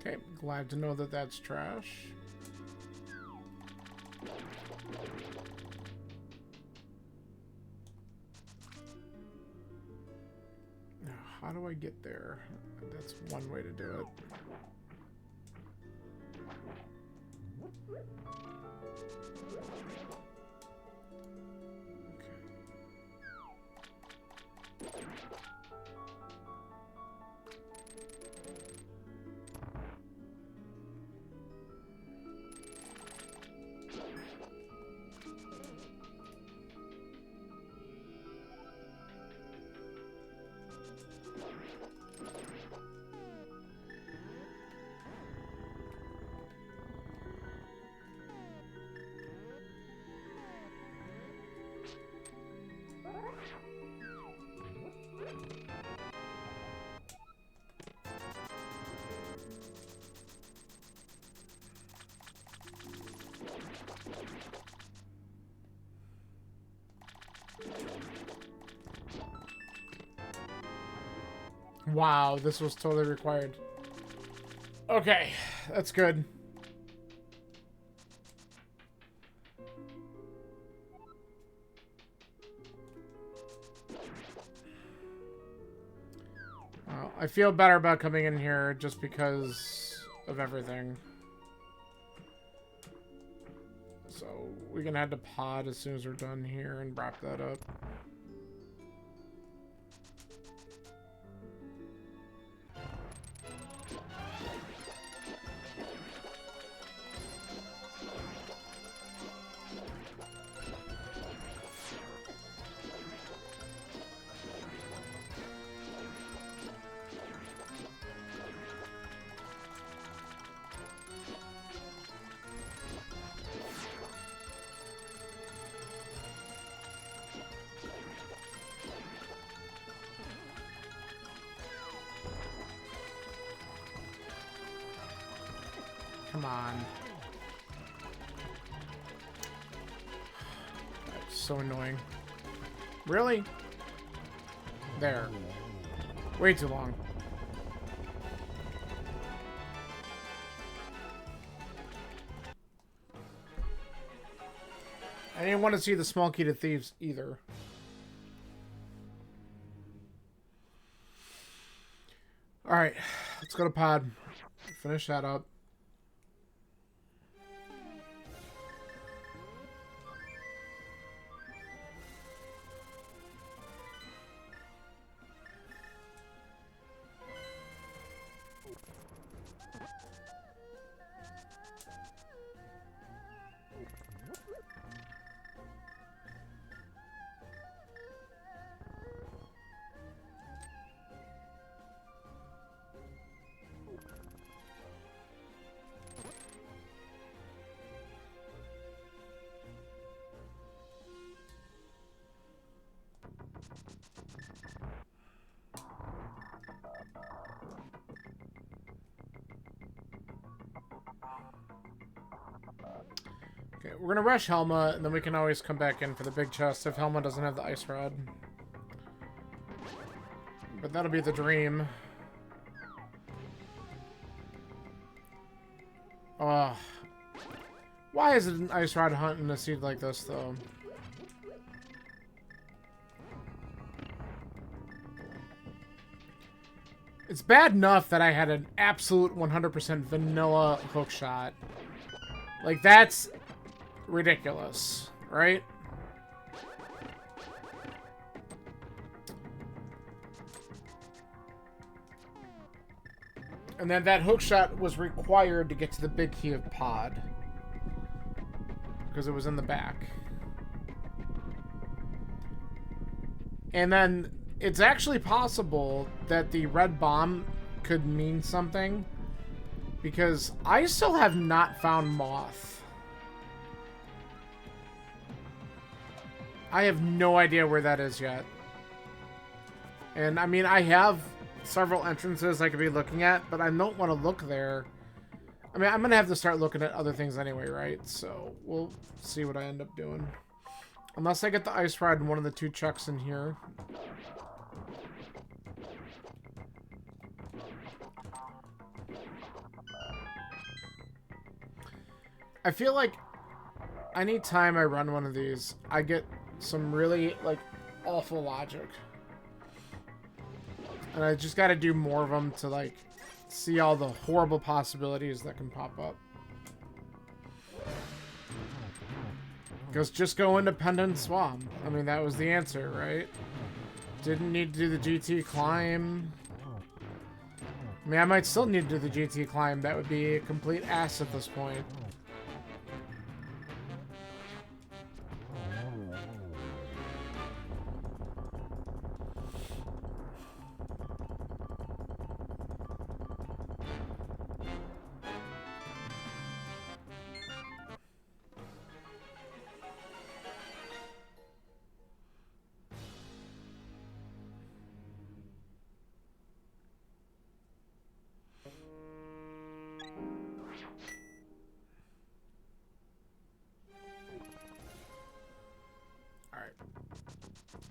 S1: Okay, glad to know that that's trash. how do I get there? That's one way to do it. Wow, this was totally required. Okay, that's good. Well, I feel better about coming in here just because of everything. So we can head to pod as soon as we're done here and wrap that up. Come on. That's so annoying. Really? There. Way too long. I didn't want to see the small key to thieves either. Alright, let's go to pod. Finish that up. Okay, we're gonna rush Helma, and then we can always come back in for the big chest if Helma doesn't have the ice rod. But that'll be the dream. Why is it an ice rod hunt in a seed like this, though? It's bad enough that I had an absolute 100% vanilla hookshot. Like, that's ridiculous, right? And then that hookshot was required to get to the big key of pod. Because it was in the back. And then it's actually possible that the red bomb could mean something. Because I still have not found Moth. I have no idea where that is yet. And I mean, I have several entrances I could be looking at, but I don't want to look there. I mean, I'm going to have to start looking at other things anyway, right? So we'll see what I end up doing. Unless I get the ice rod in one of the two chucks in here. I feel like anytime I run one of these, I get some really, like, awful logic. And I just gotta do more of them to, like, see all the horrible possibilities that can pop up. Because just go independent swamp. I mean, that was the answer, right? Didn't need to do the GT climb. I mean, I might still need to do the GT climb. That would be a complete ass at this point.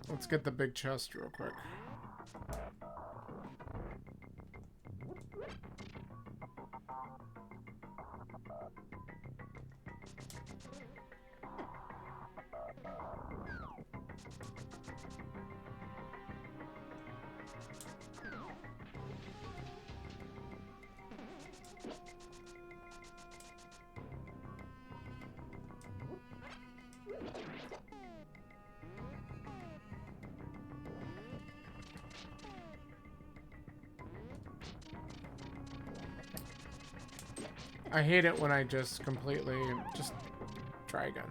S1: Let's get the big chest real quick. I hate it when I just completely just try again.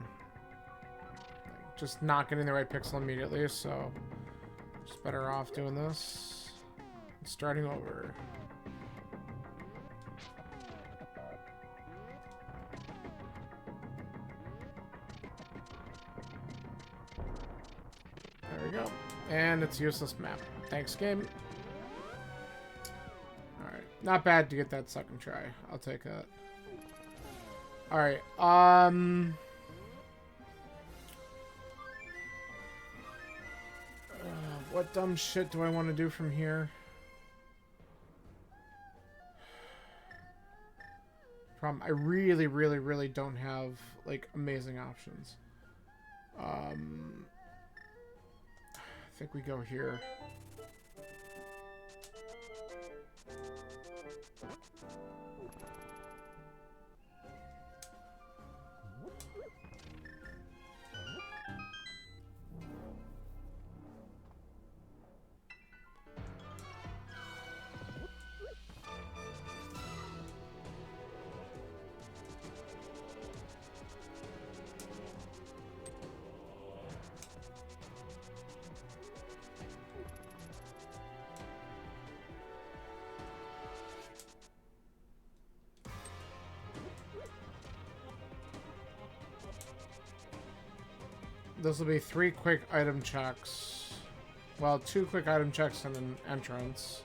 S1: Like, just not getting the right pixel immediately, so just better off doing this and starting over. There we go. And it's a useless map. Thanks, game. Alright. Not bad to get that second try. I'll take that. Alright, what dumb shit do I want to do from here? Problem, I really, really, really don't have, like, amazing options. I think we go here. This will be 3 quick item checks. Well, 2 quick item checks and an entrance.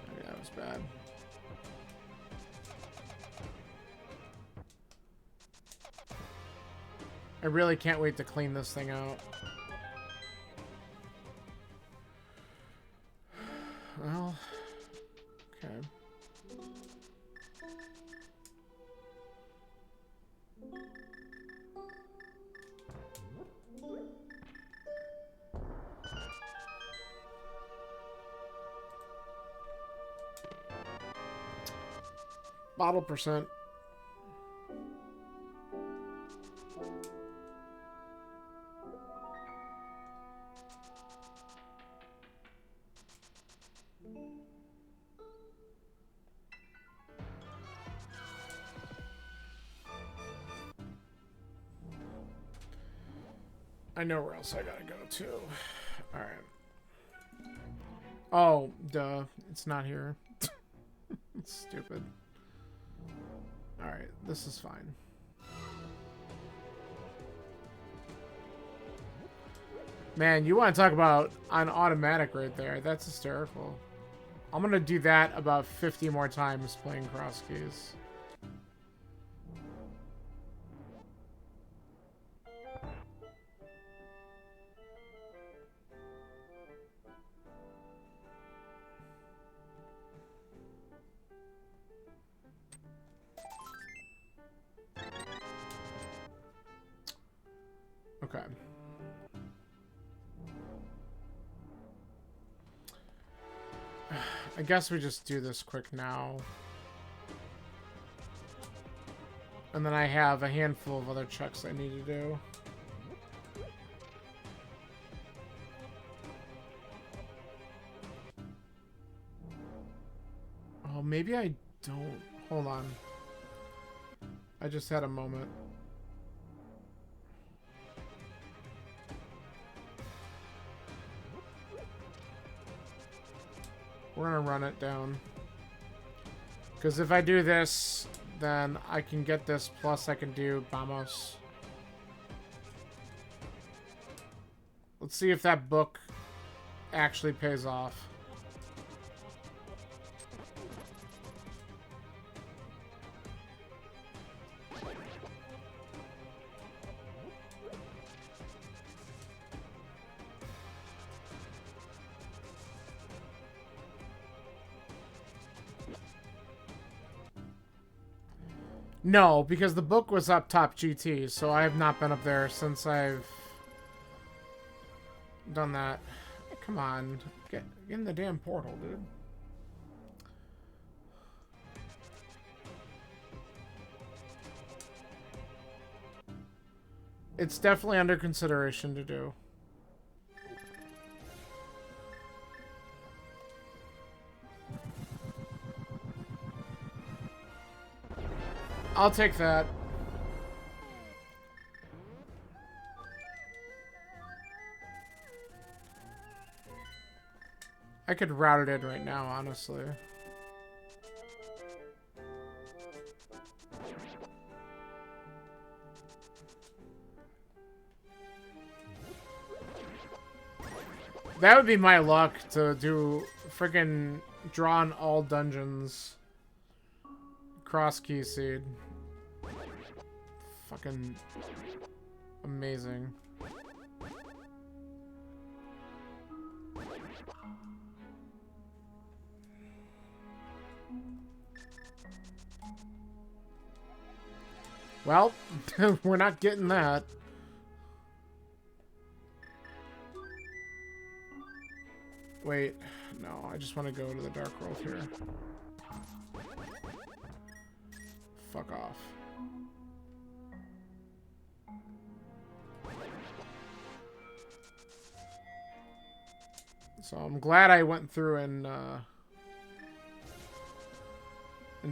S1: Maybe that was bad. I really can't wait to clean this thing out. Well, okay. Bottle percent. I know where else I gotta go to. Alright. Oh, duh. It's not here. It's stupid. Alright, this is fine. Man, you want to talk about on automatic right there. That's hysterical. I'm gonna do that about 50 more times playing cross keys. Okay. I guess we just do this quick now. And then I have a handful of other checks I need to do. Oh, maybe I don't. Hold on. I just had a moment. We're gonna run it down. Because if I do this, then I can get this, plus I can do Vamos. Let's see if that book actually pays off. No, because the book was up top GT, so I have not been up there since I've done that. Come on, get in the damn portal, dude. It's definitely under consideration to do. I'll take that. I could route it in right now, honestly. That would be my luck to do freaking draw on all dungeons. Cross key seed. Fucking amazing. Well, we're not getting that. Wait, no, I just want to go to the Dark World here. Fuck off. So I'm glad I went through and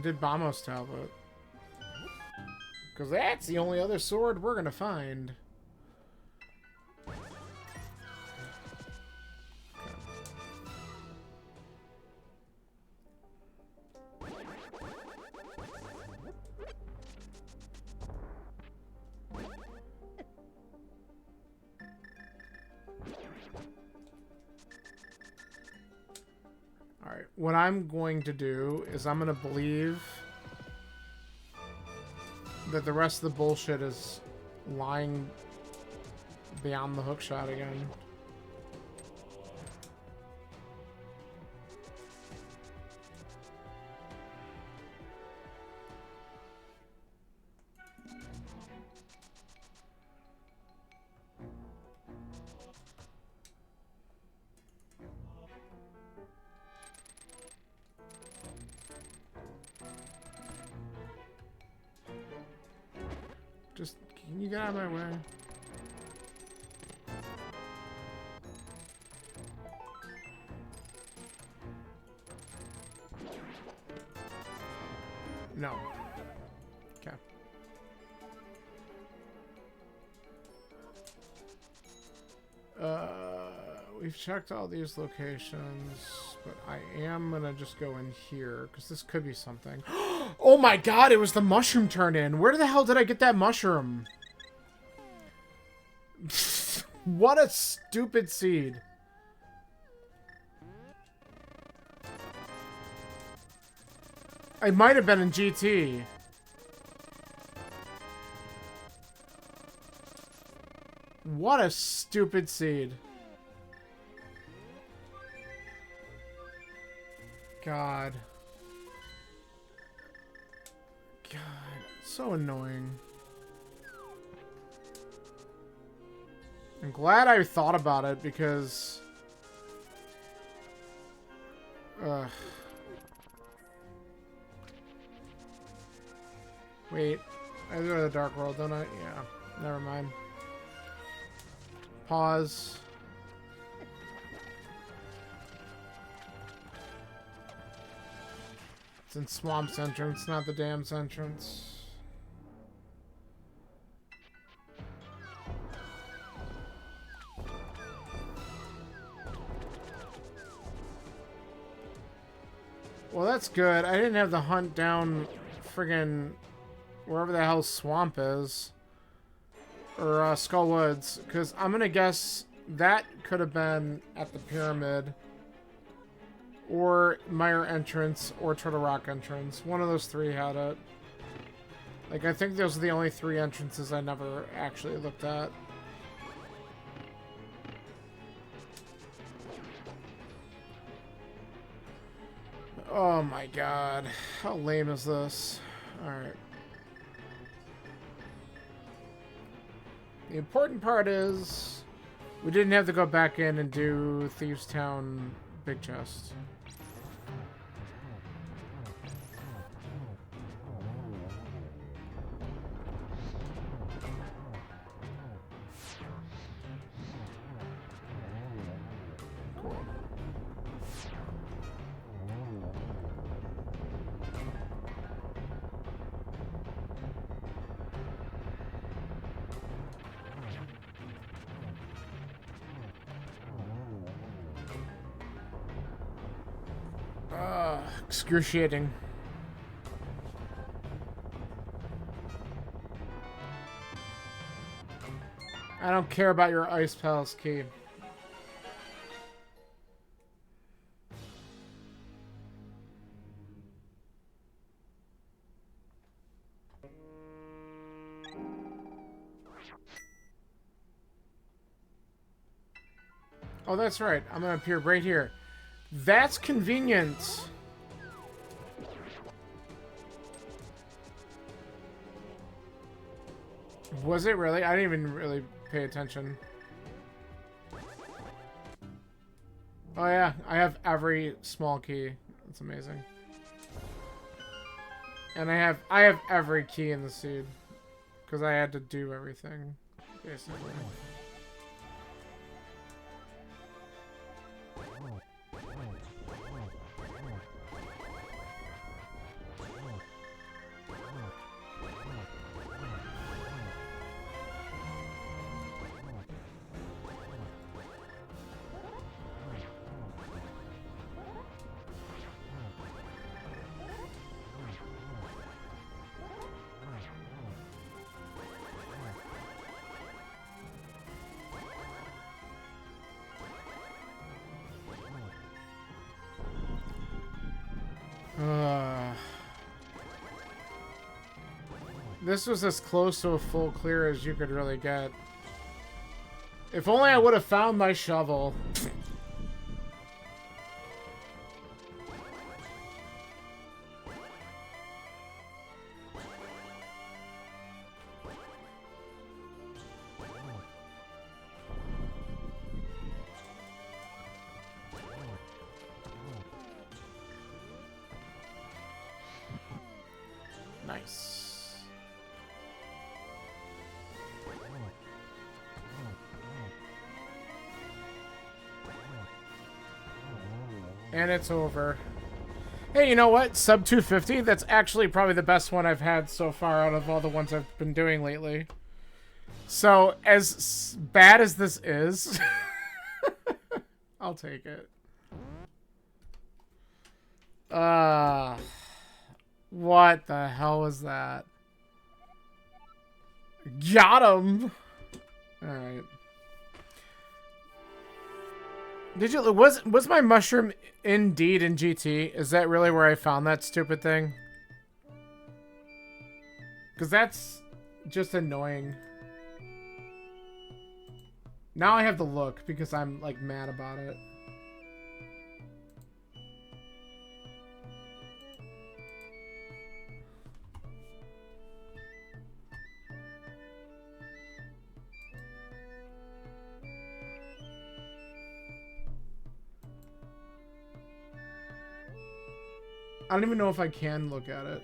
S1: did Vamos Tablet. Because that's the only other sword we're gonna find. Alright, what I'm going to do is I'm gonna believe that the rest of the bullshit is lying beyond the hookshot again. Just, can you get out of my way? No. Okay. We've checked all these locations, but I am gonna just go in here, because this could be something. Oh my god, it was the mushroom turn-in! Where the hell did I get that mushroom? What a stupid seed. I might have been in GT. What a stupid seed. God. God, so annoying. I'm glad I thought about it because... Wait, I go to the Dark World, don't I? Yeah, never mind. Pause. It's in Swamp's entrance, not the dam's entrance. Well, that's good. I didn't have to hunt down friggin' wherever the hell Swamp is. Or Skull Woods. Because I'm going to guess that could have been at the Pyramid. Or Mire entrance. Or Turtle Rock entrance. One of those three had it. Like, I think those are the only three entrances I never actually looked at. Oh my god. How lame is this? Alright. The important part is we didn't have to go back in and do Thieves Town Big Chest. Excruciating. I don't care about your Ice Palace key. Oh, that's right. I'm gonna appear right here. That's convenient. Was it really? I didn't even really pay attention. Oh yeah, I have every small key. That's amazing. And I have every key in the seed. Because I had to do everything, basically. This was as close to a full clear as you could really get. If only I would have found my shovel. Nice. And it's over. Hey, you know what? Sub 250, that's actually probably the best one I've had so far out of all the ones I've been doing lately. So, as bad as this is, I'll take it. What the hell was that? Got him! Alright. Did you was my mushroom indeed in GT? Is that really where I found that stupid thing? Because that's just annoying. Now I have to look because I'm like mad about it. I don't even know if I can look at it.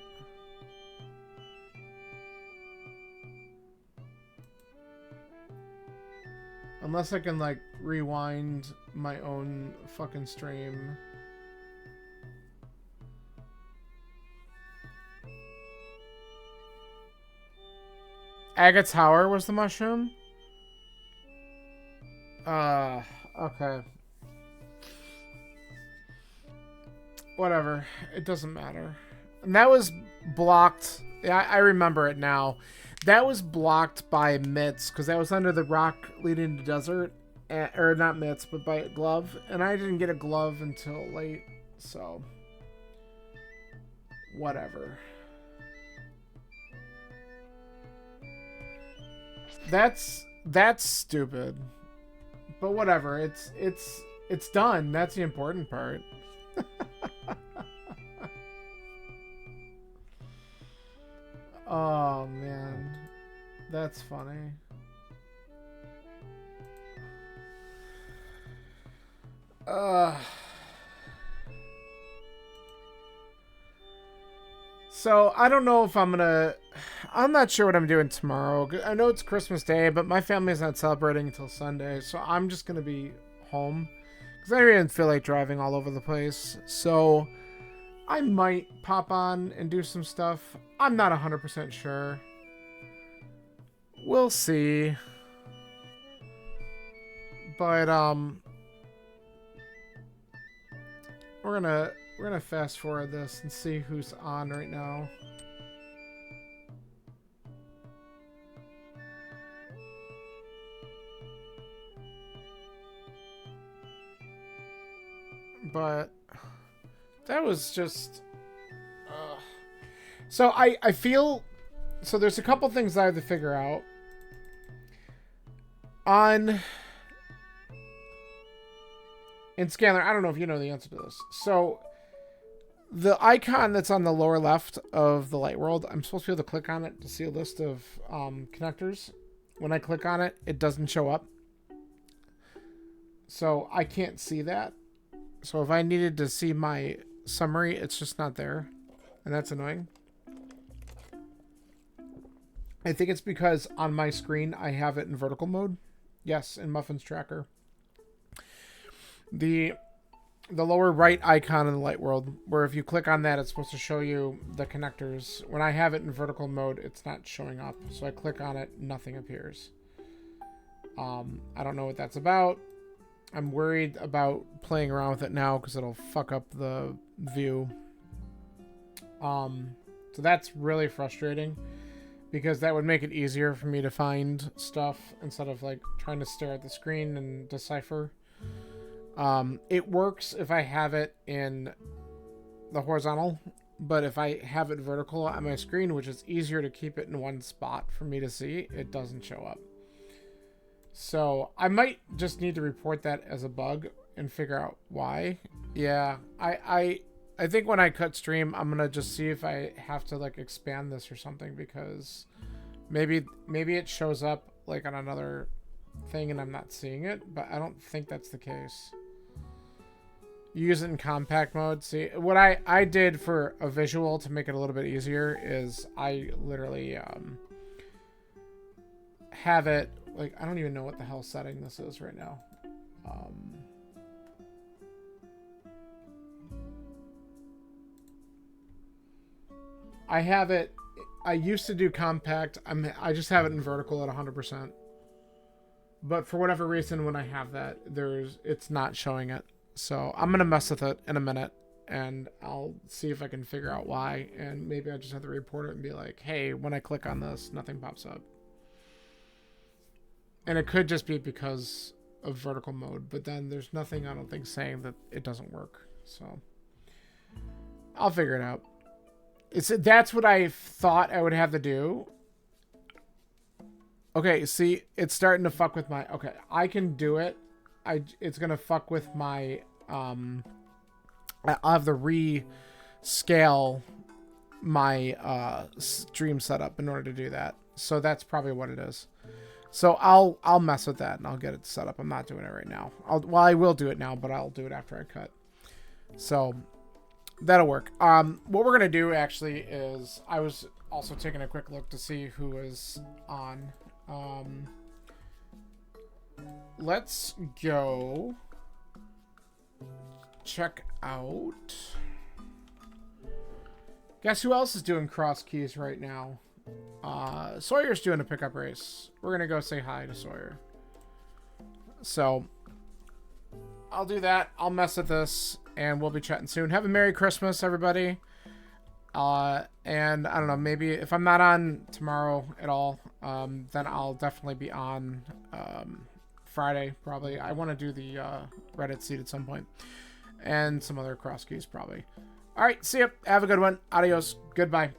S1: Unless I can, like, rewind my own fucking stream. Agate Tower was the mushroom? Okay. Whatever. It doesn't matter. And that was blocked. Yeah, I remember it now. That was blocked by Mitts, because that was under the rock leading to desert. Or not Mitts, but by a glove. And I didn't get a glove until late, so... Whatever. That's stupid. But whatever, it's done. That's the important part. Oh man. That's funny. So I don't know if I'm not sure what I'm doing tomorrow. I know it's Christmas Day, but my family's not celebrating until Sunday, so I'm just gonna be home because I didn't feel like driving all over the place. So I might pop on and do some stuff. I'm not 100% sure. We'll see. But we're gonna fast forward this and see who's on right now. But that was just so I feel so there's a couple things I have to figure out on in Scanner. I don't know if you know the answer to this. So the icon that's on the lower left of the light world, I'm supposed to be able to click on it to see a list of connectors. When I click on it, it doesn't show up. So I can't see that. So if I needed to see my summary, it's just not there. And that's annoying. I think it's because on my screen, I have it in vertical mode. Yes, in Muffin's Tracker. The lower right icon in the light world, where if you click on that, it's supposed to show you the connectors. When I have it in vertical mode, it's not showing up. So I click on it, nothing appears. I don't know what that's about. I'm worried about playing around with it now because it'll fuck up the view. So that's really frustrating because that would make it easier for me to find stuff instead of like trying to stare at the screen and decipher. It works if I have it in the horizontal, but if I have it vertical on my screen, which is easier to keep it in one spot for me to see, it doesn't show up. So I might just need to report that as a bug and figure out why. Yeah, I think when I cut stream, I'm gonna just see if I have to like expand this or something, because maybe it shows up like on another thing and I'm not seeing it, but I don't think that's the case. You use it in compact mode. See, what I did for a visual to make it a little bit easier is I literally have it like, I don't even know what the hell setting this is right now. I have it, I used to do compact. I just have it in vertical at 100%. But for whatever reason, when I have that, it's not showing it. So I'm going to mess with it in a minute and I'll see if I can figure out why. And maybe I just have to report it and be like, hey, when I click on this, nothing pops up. And it could just be because of vertical mode, but then there's nothing, I don't think, saying that it doesn't work. So I'll figure it out. That's what I thought I would have to do. Okay, see, it's starting to fuck with my... Okay, I can do it. It's going to fuck with my... I'll have to rescale my stream setup in order to do that. So that's probably what it is. So I'll mess with that and I'll get it set up. I'm not doing it right now. I will do it now, but I'll do it after I cut. So That'll work. What we're gonna do actually is I was also taking a quick look to see who was on. Let's go check out. Guess who else is doing cross keys right now? Sawyer's doing a pickup race. We're gonna go say hi to Sawyer. So I'll do that. I'll mess with this, and we'll be chatting soon. Have a Merry Christmas, everybody. And I don't know, maybe if I'm not on tomorrow at all, then I'll definitely be on Friday, probably. I want to do the Reddit seed at some point, and some other cross keys, probably. All right, see ya. Have a good one. Adios. Goodbye.